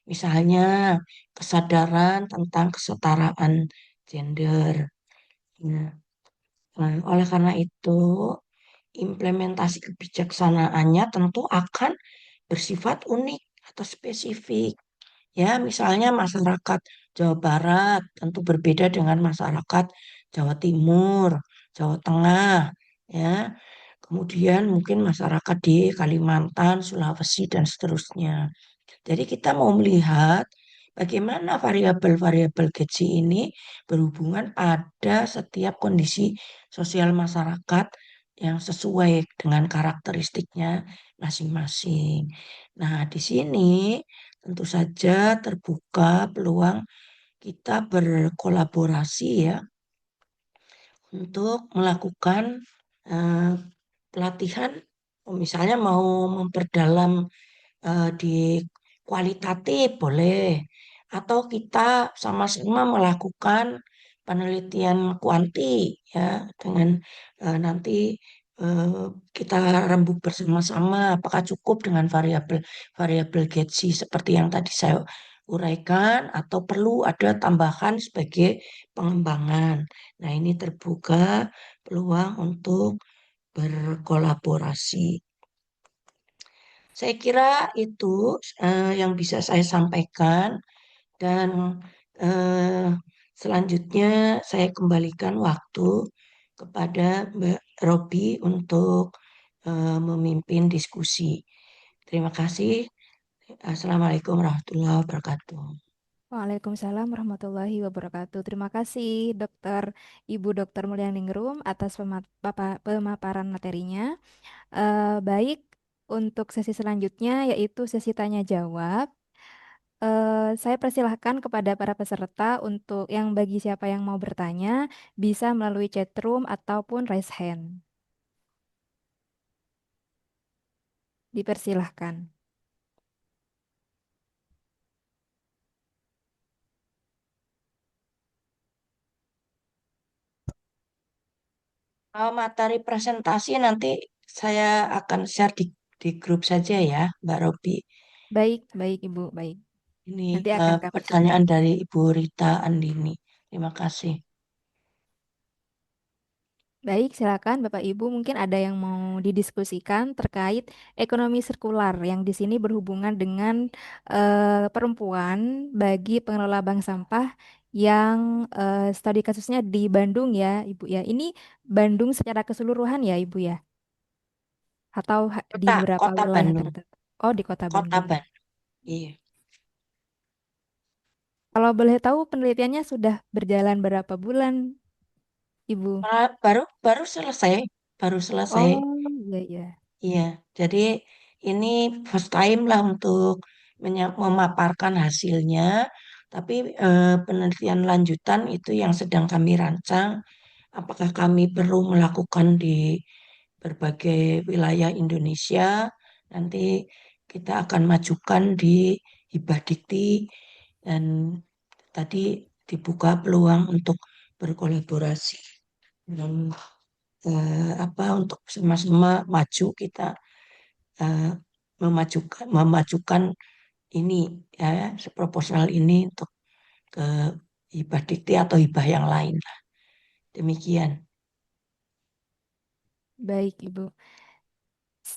[SPEAKER 2] Misalnya kesadaran tentang kesetaraan gender. Nah, oleh karena itu, implementasi kebijaksanaannya tentu akan bersifat unik atau spesifik. Ya, misalnya masyarakat Jawa Barat tentu berbeda dengan masyarakat Jawa Timur, Jawa Tengah, ya. Kemudian mungkin masyarakat di Kalimantan, Sulawesi, dan seterusnya. Jadi kita mau melihat bagaimana variabel-variabel gaji ini berhubungan pada setiap kondisi sosial masyarakat yang sesuai dengan karakteristiknya masing-masing. Nah, di sini tentu saja terbuka peluang kita berkolaborasi ya untuk melakukan eh, pelatihan, misalnya mau memperdalam di kualitatif boleh, atau kita sama-sama melakukan penelitian kuanti ya dengan nanti eh, kita rembuk bersama-sama apakah cukup dengan variabel Gatsby seperti yang tadi saya uraikan atau perlu ada tambahan sebagai pengembangan. Nah, ini terbuka peluang untuk berkolaborasi. Saya kira itu yang bisa saya sampaikan dan eh, selanjutnya saya kembalikan waktu kepada Mbak Robi untuk memimpin diskusi. Terima kasih. Assalamualaikum warahmatullahi wabarakatuh.
[SPEAKER 1] Waalaikumsalam warahmatullahi wabarakatuh. Terima kasih Ibu Dokter Mulyaningrum atas pemaparan materinya. Baik, untuk sesi selanjutnya yaitu sesi tanya jawab. Saya persilahkan kepada para peserta untuk yang bagi siapa yang mau bertanya bisa melalui chat room ataupun raise hand. Dipersilahkan.
[SPEAKER 2] Materi presentasi nanti saya akan share di grup saja ya, Mbak Robi.
[SPEAKER 1] Baik, baik Ibu, baik.
[SPEAKER 2] Ini
[SPEAKER 1] Nanti akan kami share.
[SPEAKER 2] pertanyaan dari Ibu Rita Andini. Terima kasih.
[SPEAKER 1] Baik, silakan Bapak Ibu mungkin ada yang mau didiskusikan terkait ekonomi sirkular yang di sini berhubungan dengan perempuan bagi pengelola bank sampah yang studi kasusnya di Bandung ya, Ibu ya. Ini Bandung secara keseluruhan ya, Ibu ya? Atau di beberapa
[SPEAKER 2] Kota
[SPEAKER 1] wilayah
[SPEAKER 2] Bandung.
[SPEAKER 1] tertentu? Oh, di Kota
[SPEAKER 2] Kota
[SPEAKER 1] Bandung.
[SPEAKER 2] Bandung. Iya.
[SPEAKER 1] Kalau boleh tahu penelitiannya sudah berjalan berapa bulan, Ibu?
[SPEAKER 2] Baru baru selesai, baru selesai.
[SPEAKER 1] Oh, iya iya.
[SPEAKER 2] Iya, jadi ini first time lah untuk memaparkan hasilnya, tapi penelitian lanjutan itu yang sedang kami rancang. Apakah kami perlu melakukan di berbagai wilayah Indonesia? Nanti kita akan majukan di Hibah Dikti dan tadi dibuka peluang untuk berkolaborasi dan apa untuk sama-sama maju kita eh, memajukan ini ya proposal ini untuk ke hibah dikti atau hibah yang lain lah. Demikian.
[SPEAKER 1] Baik, Ibu.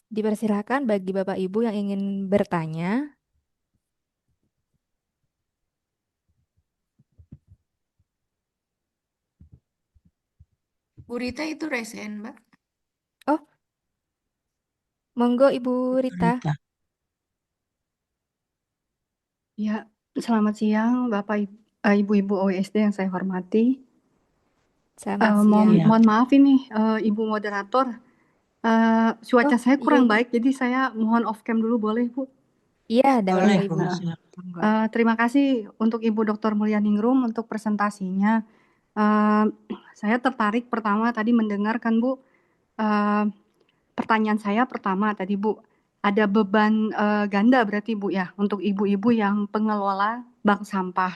[SPEAKER 1] Dipersilahkan bagi Bapak Ibu yang ingin bertanya.
[SPEAKER 4] Bu Rita itu resen, Mbak.
[SPEAKER 1] Oh, monggo Ibu Rita.
[SPEAKER 2] Rita.
[SPEAKER 5] Ya, selamat siang Ibu-Ibu OSD yang saya hormati.
[SPEAKER 1] Selamat
[SPEAKER 5] Mohon,
[SPEAKER 1] siang.
[SPEAKER 2] Ya,
[SPEAKER 5] mohon maaf ini Ibu moderator, cuaca
[SPEAKER 1] Oh,
[SPEAKER 5] saya
[SPEAKER 1] iya,
[SPEAKER 5] kurang
[SPEAKER 1] iya.
[SPEAKER 5] baik, jadi saya mohon off cam dulu boleh Bu?
[SPEAKER 1] Iya, ada
[SPEAKER 2] boleh,
[SPEAKER 1] apa Ibu?
[SPEAKER 2] boleh
[SPEAKER 5] Nah,
[SPEAKER 2] silakan.
[SPEAKER 1] Monggo.
[SPEAKER 5] terima kasih untuk Ibu Dr. Mulyaningrum untuk presentasinya. Eh, saya tertarik pertama tadi mendengarkan Bu, eh, pertanyaan saya pertama tadi Bu, ada beban ganda berarti Bu ya untuk ibu-ibu yang pengelola bank sampah.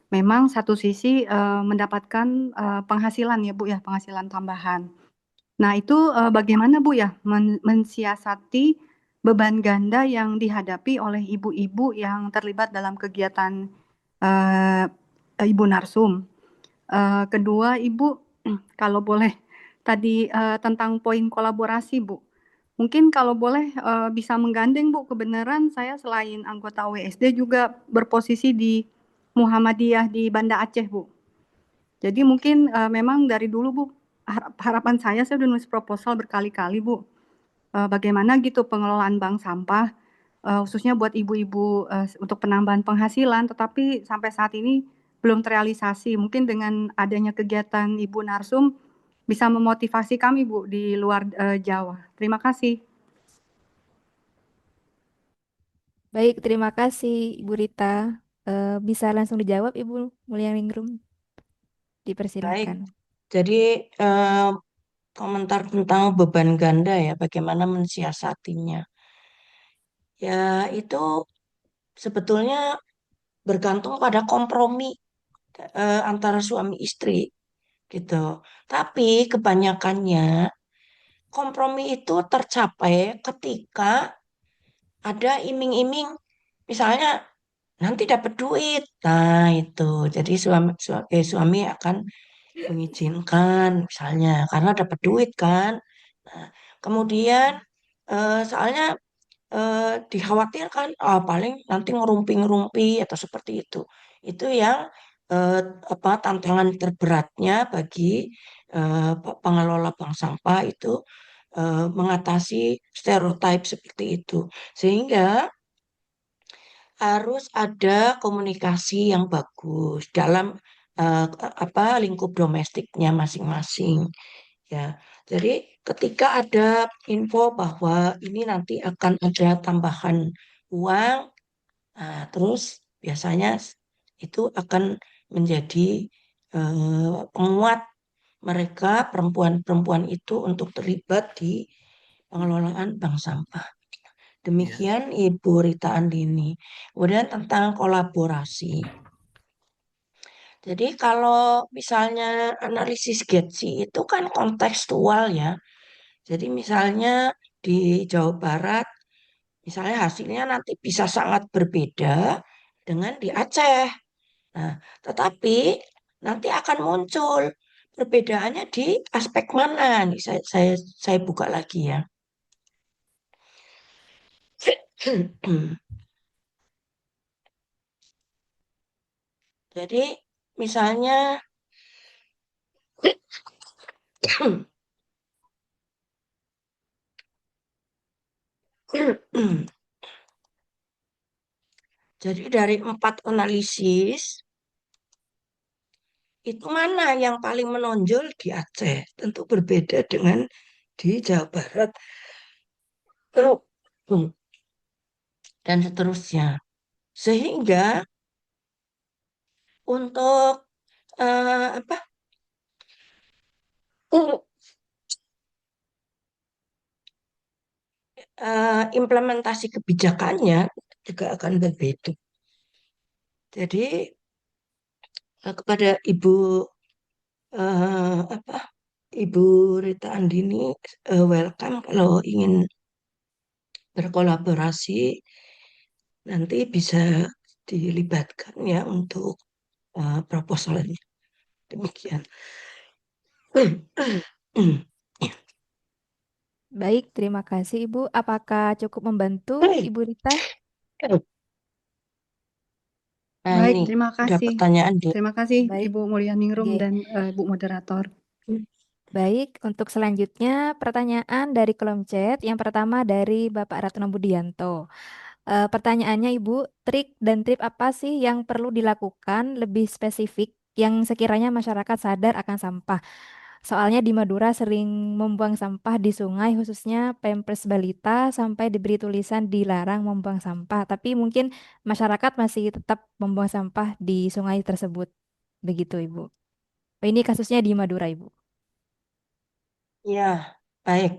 [SPEAKER 5] Memang satu sisi mendapatkan penghasilan ya Bu ya, penghasilan tambahan. Nah itu bagaimana Bu ya mensiasati beban ganda yang dihadapi oleh ibu-ibu yang terlibat dalam kegiatan eh, Ibu Narsum. Kedua Ibu, kalau boleh tadi tentang poin kolaborasi Bu. Mungkin kalau boleh bisa menggandeng Bu, kebenaran saya selain anggota WSD juga berposisi di Muhammadiyah di Banda Aceh Bu. Jadi mungkin memang dari dulu Bu, harapan saya udah nulis proposal berkali-kali Bu. Bagaimana gitu pengelolaan bank sampah, khususnya buat ibu-ibu untuk penambahan penghasilan, tetapi sampai saat ini belum terrealisasi. Mungkin dengan adanya kegiatan Ibu Narsum bisa memotivasi kami Bu di luar Jawa. Terima kasih.
[SPEAKER 1] Baik, terima kasih Ibu Rita. Bisa langsung dijawab Ibu Mulyaningrum.
[SPEAKER 2] Baik.
[SPEAKER 1] Dipersilahkan.
[SPEAKER 2] Jadi eh, komentar tentang beban ganda ya, bagaimana mensiasatinya. Ya itu sebetulnya bergantung pada kompromi antara suami istri gitu. Tapi kebanyakannya kompromi itu tercapai ketika ada iming-iming, misalnya nanti dapat duit. Nah, itu. Jadi suami akan mengizinkan misalnya karena dapat duit kan. Nah, kemudian soalnya dikhawatirkan paling nanti ngerumpi-ngerumpi atau seperti itu. Itu yang eh, apa tantangan terberatnya bagi pengelola bank sampah itu mengatasi stereotip seperti itu. Sehingga harus ada komunikasi yang bagus dalam apa lingkup domestiknya masing-masing. Ya, jadi ketika ada info bahwa ini nanti akan ada tambahan uang, nah, terus biasanya itu akan menjadi penguat mereka perempuan-perempuan itu untuk terlibat di pengelolaan bank sampah. Demikian Ibu Rita Andini. Kemudian tentang kolaborasi. Jadi kalau misalnya analisis Getsi itu kan kontekstual ya. Jadi misalnya di Jawa Barat, misalnya hasilnya nanti bisa sangat berbeda dengan di Aceh. Nah, tetapi nanti akan muncul perbedaannya di aspek mana? Nih, saya buka lagi ya. Jadi misalnya jadi dari 4 analisis itu mana yang paling menonjol di Aceh? Tentu berbeda dengan di Jawa Barat dan seterusnya. Sehingga untuk apa implementasi kebijakannya juga akan berbeda. Jadi kepada apa Ibu Rita Andini welcome kalau ingin berkolaborasi nanti bisa dilibatkan ya untuk proposalnya. Demikian.
[SPEAKER 1] Baik, terima kasih Ibu. Apakah cukup membantu Ibu Rita?
[SPEAKER 2] Nah
[SPEAKER 5] Baik,
[SPEAKER 2] ini
[SPEAKER 5] terima
[SPEAKER 2] ada
[SPEAKER 5] kasih.
[SPEAKER 2] pertanyaan di.
[SPEAKER 5] Terima kasih
[SPEAKER 1] Baik,
[SPEAKER 5] Ibu Mulyaningrum
[SPEAKER 1] G.
[SPEAKER 5] dan Bu Moderator.
[SPEAKER 1] Baik, untuk selanjutnya pertanyaan dari kolom chat. Yang pertama dari Bapak Ratno Budianto. Pertanyaannya Ibu, trik dan trip apa sih yang perlu dilakukan lebih spesifik yang sekiranya masyarakat sadar akan sampah? Soalnya di Madura sering membuang sampah di sungai, khususnya Pampers balita sampai diberi tulisan dilarang membuang sampah. Tapi mungkin masyarakat masih tetap membuang sampah di sungai tersebut. Begitu Ibu. Oh, ini kasusnya di Madura Ibu.
[SPEAKER 2] Ya, baik.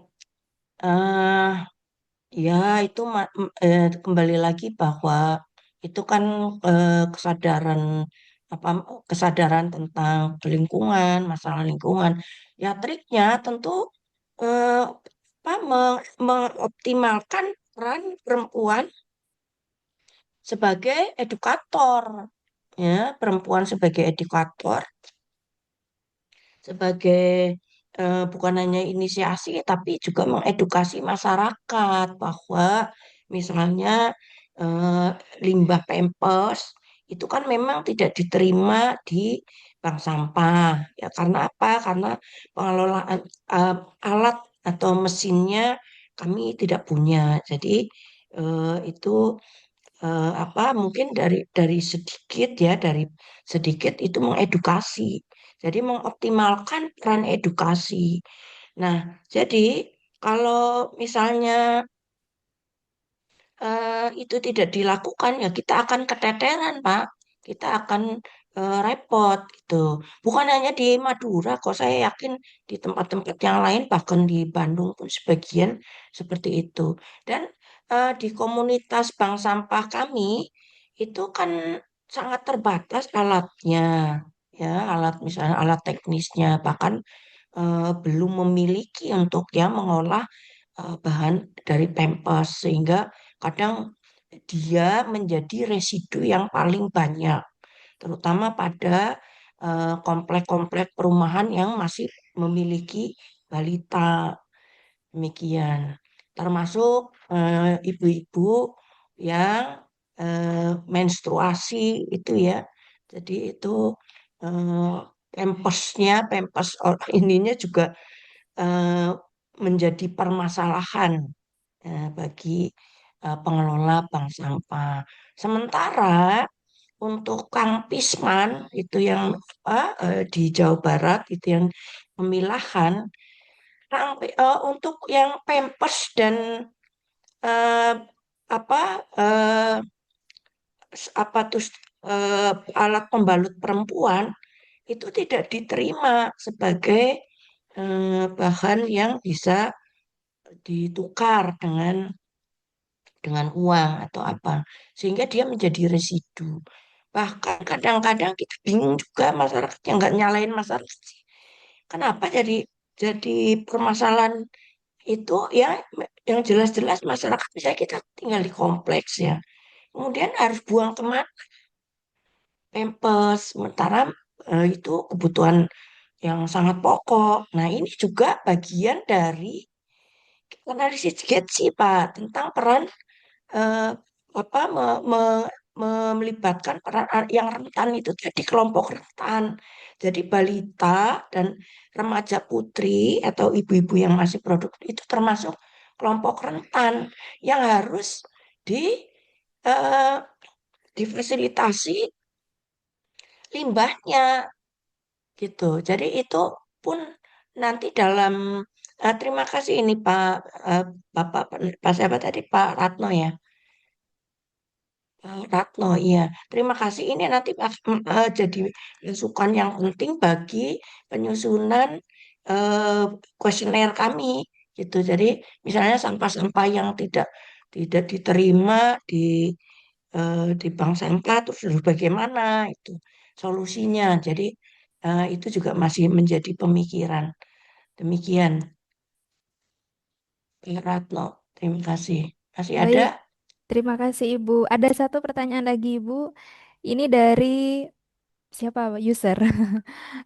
[SPEAKER 2] eh Ya, itu kembali lagi bahwa itu kan kesadaran apa kesadaran tentang lingkungan, masalah lingkungan. Ya, triknya tentu eh, mengoptimalkan peran perempuan sebagai edukator. Ya, perempuan sebagai edukator sebagai bukan hanya inisiasi tapi juga mengedukasi masyarakat bahwa misalnya eh, limbah Pampers itu kan memang tidak diterima di bank sampah ya karena apa? Karena pengelolaan eh, alat atau mesinnya kami tidak punya. Jadi itu apa mungkin dari sedikit ya dari sedikit itu mengedukasi. Jadi mengoptimalkan peran edukasi. Nah, jadi kalau misalnya itu tidak dilakukan ya kita akan keteteran, Pak. Kita akan repot gitu. Bukan hanya di Madura kok saya yakin di tempat-tempat yang lain bahkan di Bandung pun sebagian seperti itu. Dan di komunitas bank sampah kami itu kan sangat terbatas alatnya ya, alat misalnya alat teknisnya bahkan belum memiliki untuk ya mengolah bahan dari pempes sehingga kadang dia menjadi residu yang paling banyak terutama pada komplek-komplek perumahan yang masih memiliki balita demikian termasuk ibu-ibu yang menstruasi itu ya jadi itu eh, pempes ininya juga eh, menjadi permasalahan bagi pengelola bank sampah. Sementara untuk Kang Pisman itu yang di Jawa Barat itu yang pemilahan, untuk yang Pampers dan eh, apa eh, apa tuh alat pembalut perempuan itu tidak diterima sebagai bahan yang bisa ditukar dengan uang atau apa sehingga dia menjadi residu bahkan kadang-kadang kita bingung juga masyarakatnya nggak nyalain masyarakat sih kenapa jadi permasalahan itu ya yang jelas-jelas masyarakat misalnya kita tinggal di kompleks ya kemudian harus buang kemana pempes sementara itu kebutuhan yang sangat pokok nah ini juga bagian dari analisis Getsi Pak tentang peran eh, apa melibatkan peran yang rentan itu jadi kelompok rentan. Jadi balita dan remaja putri atau ibu-ibu yang masih produktif itu termasuk kelompok rentan yang harus di eh, difasilitasi limbahnya gitu. Jadi itu pun nanti dalam terima kasih ini Pak Bapak Pak siapa tadi Pak Ratno ya. Ratno, iya. Terima kasih. Ini nanti jadi masukan yang penting bagi penyusunan eh, kuesioner kami, gitu. Jadi misalnya sampah-sampah yang tidak diterima di bank sampah, terus harus bagaimana itu solusinya. Jadi itu juga masih menjadi pemikiran. Demikian, Pak Ratno. Terima kasih. Masih ada?
[SPEAKER 1] Baik, terima kasih Ibu. Ada satu pertanyaan lagi Ibu. Ini dari siapa user?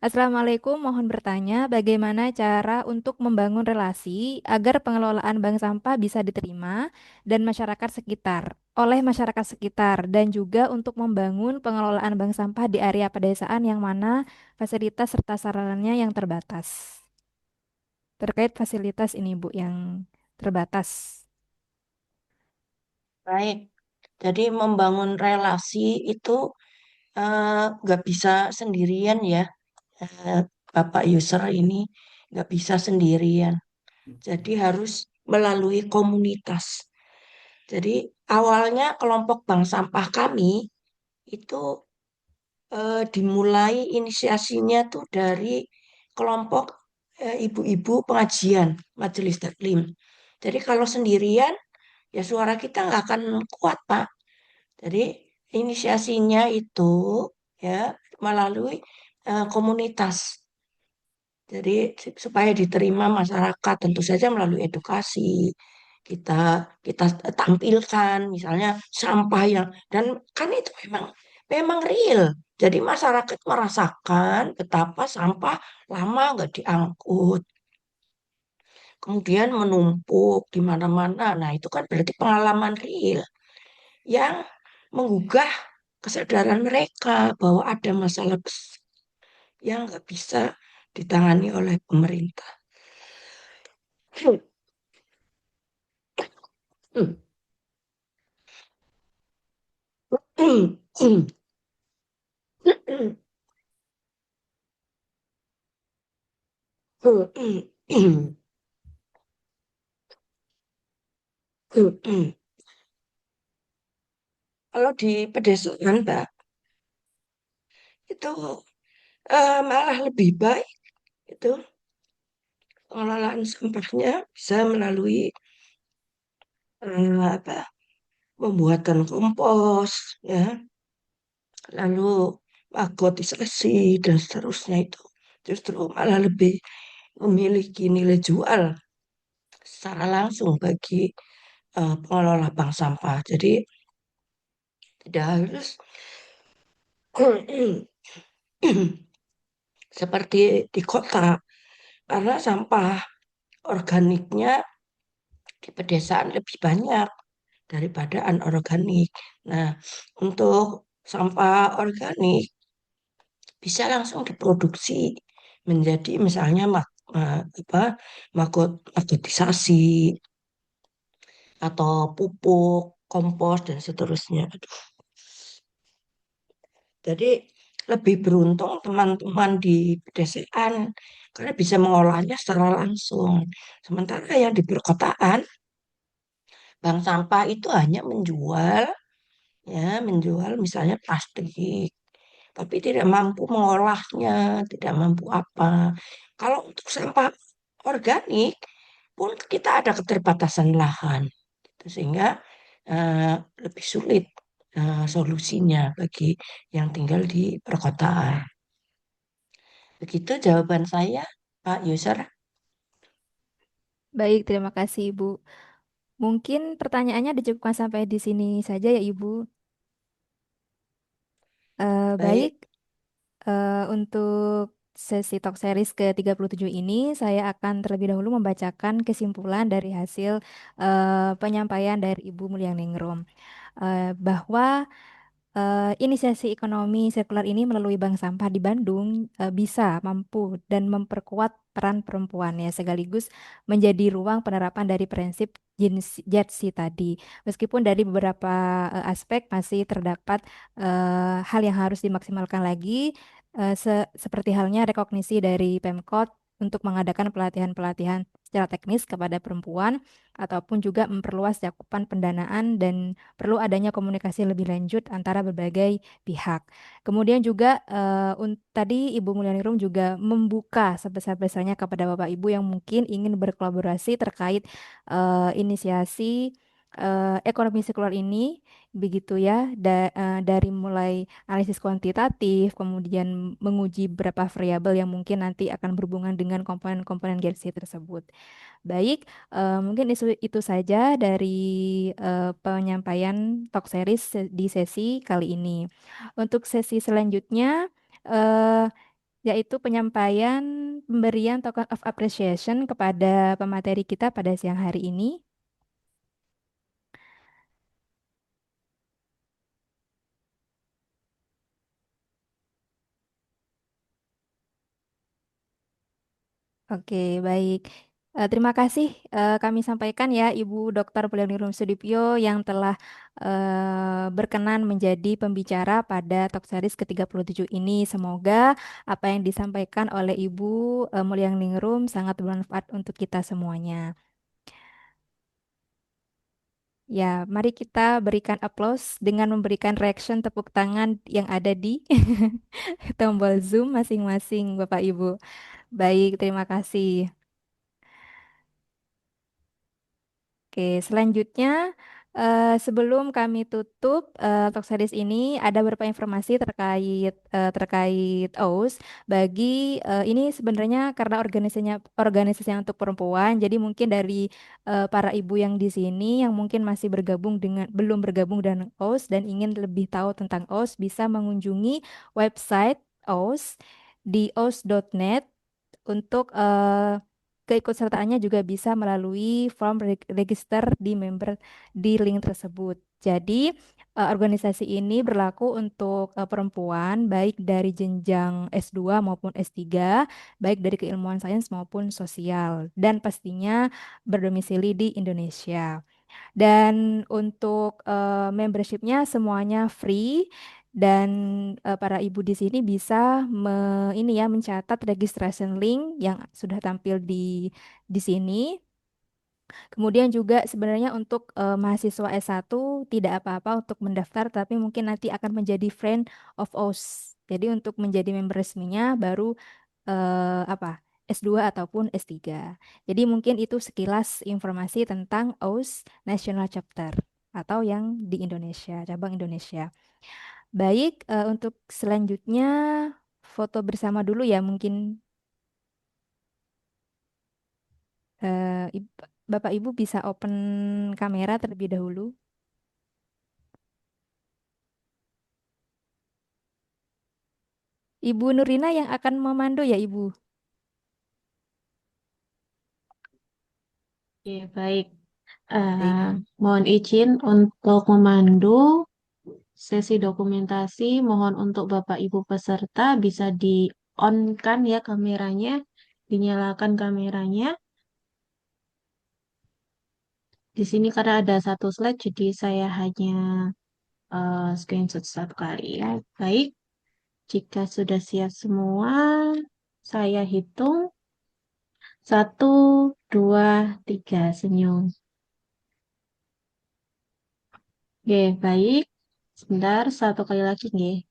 [SPEAKER 1] Assalamualaikum, mohon bertanya bagaimana cara untuk membangun relasi agar pengelolaan bank sampah bisa diterima dan masyarakat sekitar oleh masyarakat sekitar dan juga untuk membangun pengelolaan bank sampah di area pedesaan yang mana fasilitas serta sarannya yang terbatas. Terkait fasilitas ini Bu yang terbatas.
[SPEAKER 2] Baik. Jadi membangun relasi itu nggak bisa sendirian ya, eh, Bapak user ini nggak bisa sendirian. Jadi harus melalui komunitas. Jadi awalnya kelompok bank sampah kami itu dimulai inisiasinya tuh dari kelompok ibu-ibu pengajian Majelis Taklim. Jadi kalau sendirian ya suara kita nggak akan kuat, Pak. Jadi inisiasinya itu ya melalui komunitas. Jadi supaya diterima masyarakat tentu saja melalui edukasi kita kita tampilkan misalnya sampah yang dan kan itu memang real. Jadi masyarakat merasakan betapa sampah lama nggak diangkut, kemudian menumpuk di mana-mana. Nah itu kan berarti pengalaman real yang menggugah kesadaran mereka bahwa ada masalah besar yang nggak bisa ditangani oleh pemerintah. Kalau di pedesaan, Mbak, itu malah lebih baik itu pengelolaan sampahnya bisa melalui apa pembuatan kompos ya lalu agotisasi dan seterusnya itu justru malah lebih memiliki nilai jual secara langsung bagi pengelola bank sampah. Jadi tidak harus seperti di kota, karena sampah organiknya di pedesaan lebih banyak daripada anorganik. Nah, untuk sampah organik bisa langsung diproduksi menjadi misalnya magotisasi atau pupuk, kompos dan seterusnya. Jadi lebih beruntung teman-teman di pedesaan karena bisa mengolahnya secara langsung. Sementara yang di perkotaan, bank sampah itu hanya menjual misalnya plastik, tapi tidak mampu mengolahnya, tidak mampu apa. Kalau untuk sampah organik pun kita ada keterbatasan lahan, gitu. Sehingga eh, lebih sulit solusinya bagi yang tinggal di perkotaan. Begitu jawaban saya, Pak Yusar.
[SPEAKER 1] Baik, terima kasih Ibu. Mungkin pertanyaannya dicukupkan sampai di sini saja ya Ibu. Baik,
[SPEAKER 2] Baik,
[SPEAKER 1] untuk sesi talk series ke-37 ini, saya akan terlebih dahulu membacakan kesimpulan dari hasil penyampaian dari Ibu Mulyaningrum. Bahwa inisiasi ekonomi sirkular ini melalui bank sampah di Bandung bisa mampu dan memperkuat peran perempuan ya sekaligus menjadi ruang penerapan dari prinsip JETSI tadi. Meskipun dari beberapa aspek masih terdapat hal yang harus dimaksimalkan lagi seperti halnya rekognisi dari Pemkot untuk mengadakan pelatihan-pelatihan secara teknis kepada perempuan ataupun juga memperluas cakupan pendanaan dan perlu adanya komunikasi lebih lanjut antara berbagai pihak. Kemudian juga tadi Ibu Mulyaningrum juga membuka sebesar-besarnya kepada Bapak Ibu yang mungkin ingin berkolaborasi terkait inisiasi ekonomi sirkular ini, begitu ya, dari mulai analisis kuantitatif, kemudian menguji beberapa variabel yang mungkin nanti akan berhubungan dengan komponen-komponen GRC tersebut. Baik, mungkin itu saja dari penyampaian talk series di sesi kali ini. Untuk sesi selanjutnya, eh, yaitu penyampaian pemberian token of appreciation kepada pemateri kita pada siang hari ini. Oke, baik. Terima kasih kami sampaikan ya Ibu Dr. Mulyaningrum Sudipyo yang telah berkenan menjadi pembicara pada Talk Series ke-37 ini. Semoga apa yang disampaikan oleh Ibu Mulyaningrum sangat bermanfaat untuk kita semuanya. Ya, mari kita berikan applause dengan memberikan reaction tepuk tangan yang ada di tombol Zoom masing-masing Bapak Ibu. Baik, terima kasih. Oke, selanjutnya sebelum kami tutup talk series ini ada beberapa informasi terkait OUS bagi ini sebenarnya karena organisasinya untuk perempuan jadi mungkin dari para ibu yang di sini yang mungkin masih belum bergabung dengan OUS dan ingin lebih tahu tentang OUS bisa mengunjungi website OUS di ous.net untuk keikutsertaannya juga bisa melalui form register di member di link tersebut. Jadi, organisasi ini berlaku untuk perempuan baik dari jenjang S2 maupun S3, baik dari keilmuan sains maupun sosial dan pastinya berdomisili di Indonesia. Dan untuk membershipnya semuanya free dan para ibu di sini bisa ini ya mencatat registration link yang sudah tampil di sini. Kemudian juga sebenarnya untuk mahasiswa S1 tidak apa-apa untuk mendaftar tapi mungkin nanti akan menjadi friend of us. Jadi untuk menjadi member resminya baru apa S2 ataupun S3. Jadi mungkin itu sekilas informasi tentang OUS National Chapter atau yang di Indonesia, cabang Indonesia. Baik, untuk selanjutnya foto bersama dulu ya mungkin. Bapak Ibu bisa open kamera terlebih dahulu. Ibu Nurina yang akan memandu ya, Ibu.
[SPEAKER 6] Oke, baik.
[SPEAKER 1] Baik.
[SPEAKER 6] Mohon izin untuk memandu sesi dokumentasi. Mohon untuk Bapak Ibu peserta bisa di-on-kan ya kameranya, dinyalakan kameranya. Di sini karena ada satu slide, jadi saya hanya screenshot satu kali ya. Baik, jika sudah siap semua, saya hitung 1, 2, 3, senyum. Oke, baik. Sebentar, satu kali lagi nggih.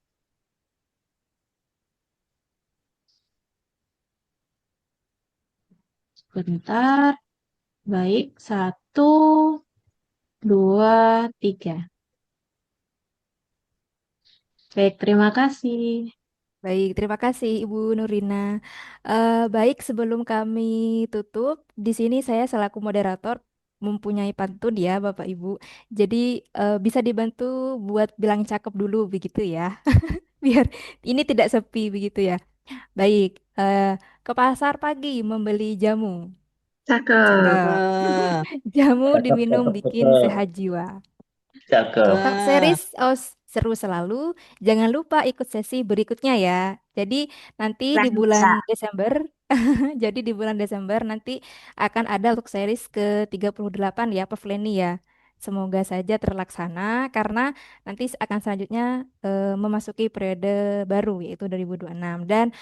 [SPEAKER 6] Sebentar. Baik, 1, 2, 3. Baik, terima kasih.
[SPEAKER 1] Baik, terima kasih Ibu Nurina. Baik, sebelum kami tutup, di sini saya selaku moderator mempunyai pantun ya, Bapak Ibu. Jadi bisa dibantu buat bilang cakep dulu begitu ya, biar ini tidak sepi begitu ya. Baik, ke pasar pagi membeli jamu.
[SPEAKER 6] Cakep.
[SPEAKER 1] Cakep. Jamu
[SPEAKER 3] Cakep,
[SPEAKER 1] diminum
[SPEAKER 3] cakep,
[SPEAKER 1] bikin
[SPEAKER 3] cakep.
[SPEAKER 1] sehat jiwa.
[SPEAKER 3] Cakep.
[SPEAKER 1] Talk
[SPEAKER 2] Cakep.
[SPEAKER 1] series seru selalu. Jangan lupa ikut sesi berikutnya ya. Jadi nanti di bulan Desember, jadi di bulan Desember nanti akan ada talk series ke-38 ya, Prof. Leni ya. Semoga saja terlaksana karena nanti akan selanjutnya memasuki periode baru yaitu 2026 dan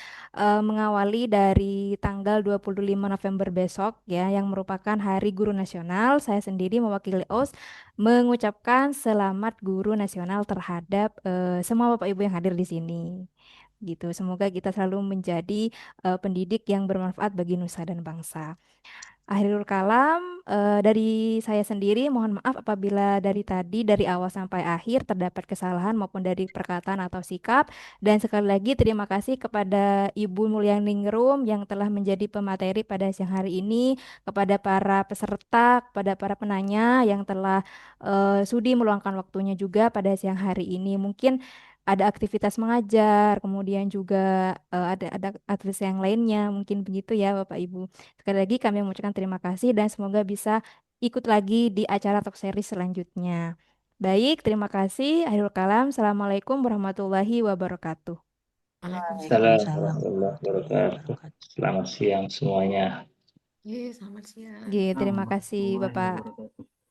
[SPEAKER 1] mengawali dari tanggal 25 November besok ya yang merupakan Hari Guru Nasional. Saya sendiri mewakili OS mengucapkan selamat Guru Nasional terhadap semua Bapak Ibu yang hadir di sini. Gitu. Semoga kita selalu menjadi pendidik yang bermanfaat bagi nusa dan bangsa. Akhirul kalam, dari saya sendiri mohon maaf apabila dari tadi dari awal sampai akhir terdapat kesalahan maupun dari perkataan atau sikap. Dan sekali lagi terima kasih kepada Ibu Mulyaningrum yang telah menjadi pemateri pada siang hari ini, kepada para peserta, kepada para penanya yang telah sudi meluangkan waktunya juga pada siang hari ini. Mungkin ada aktivitas mengajar, kemudian juga ada aktivitas yang lainnya, mungkin begitu ya Bapak Ibu. Sekali lagi kami mengucapkan terima kasih dan semoga bisa ikut lagi di acara talk series selanjutnya. Baik, terima kasih. Akhirul kalam. Assalamualaikum warahmatullahi wabarakatuh.
[SPEAKER 4] Waalaikumsalam.
[SPEAKER 3] Assalamualaikum
[SPEAKER 2] Waalaikumsalam
[SPEAKER 3] warahmatullahi
[SPEAKER 2] warahmatullahi
[SPEAKER 3] wabarakatuh.
[SPEAKER 2] wabarakatuh.
[SPEAKER 3] Selamat siang semuanya.
[SPEAKER 4] Selamat siang.
[SPEAKER 1] Terima kasih Bapak.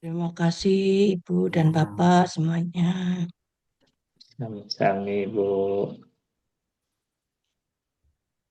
[SPEAKER 2] Terima kasih Ibu dan
[SPEAKER 4] Ya.
[SPEAKER 2] Bapak semuanya.
[SPEAKER 3] Selamat siang, Ibu.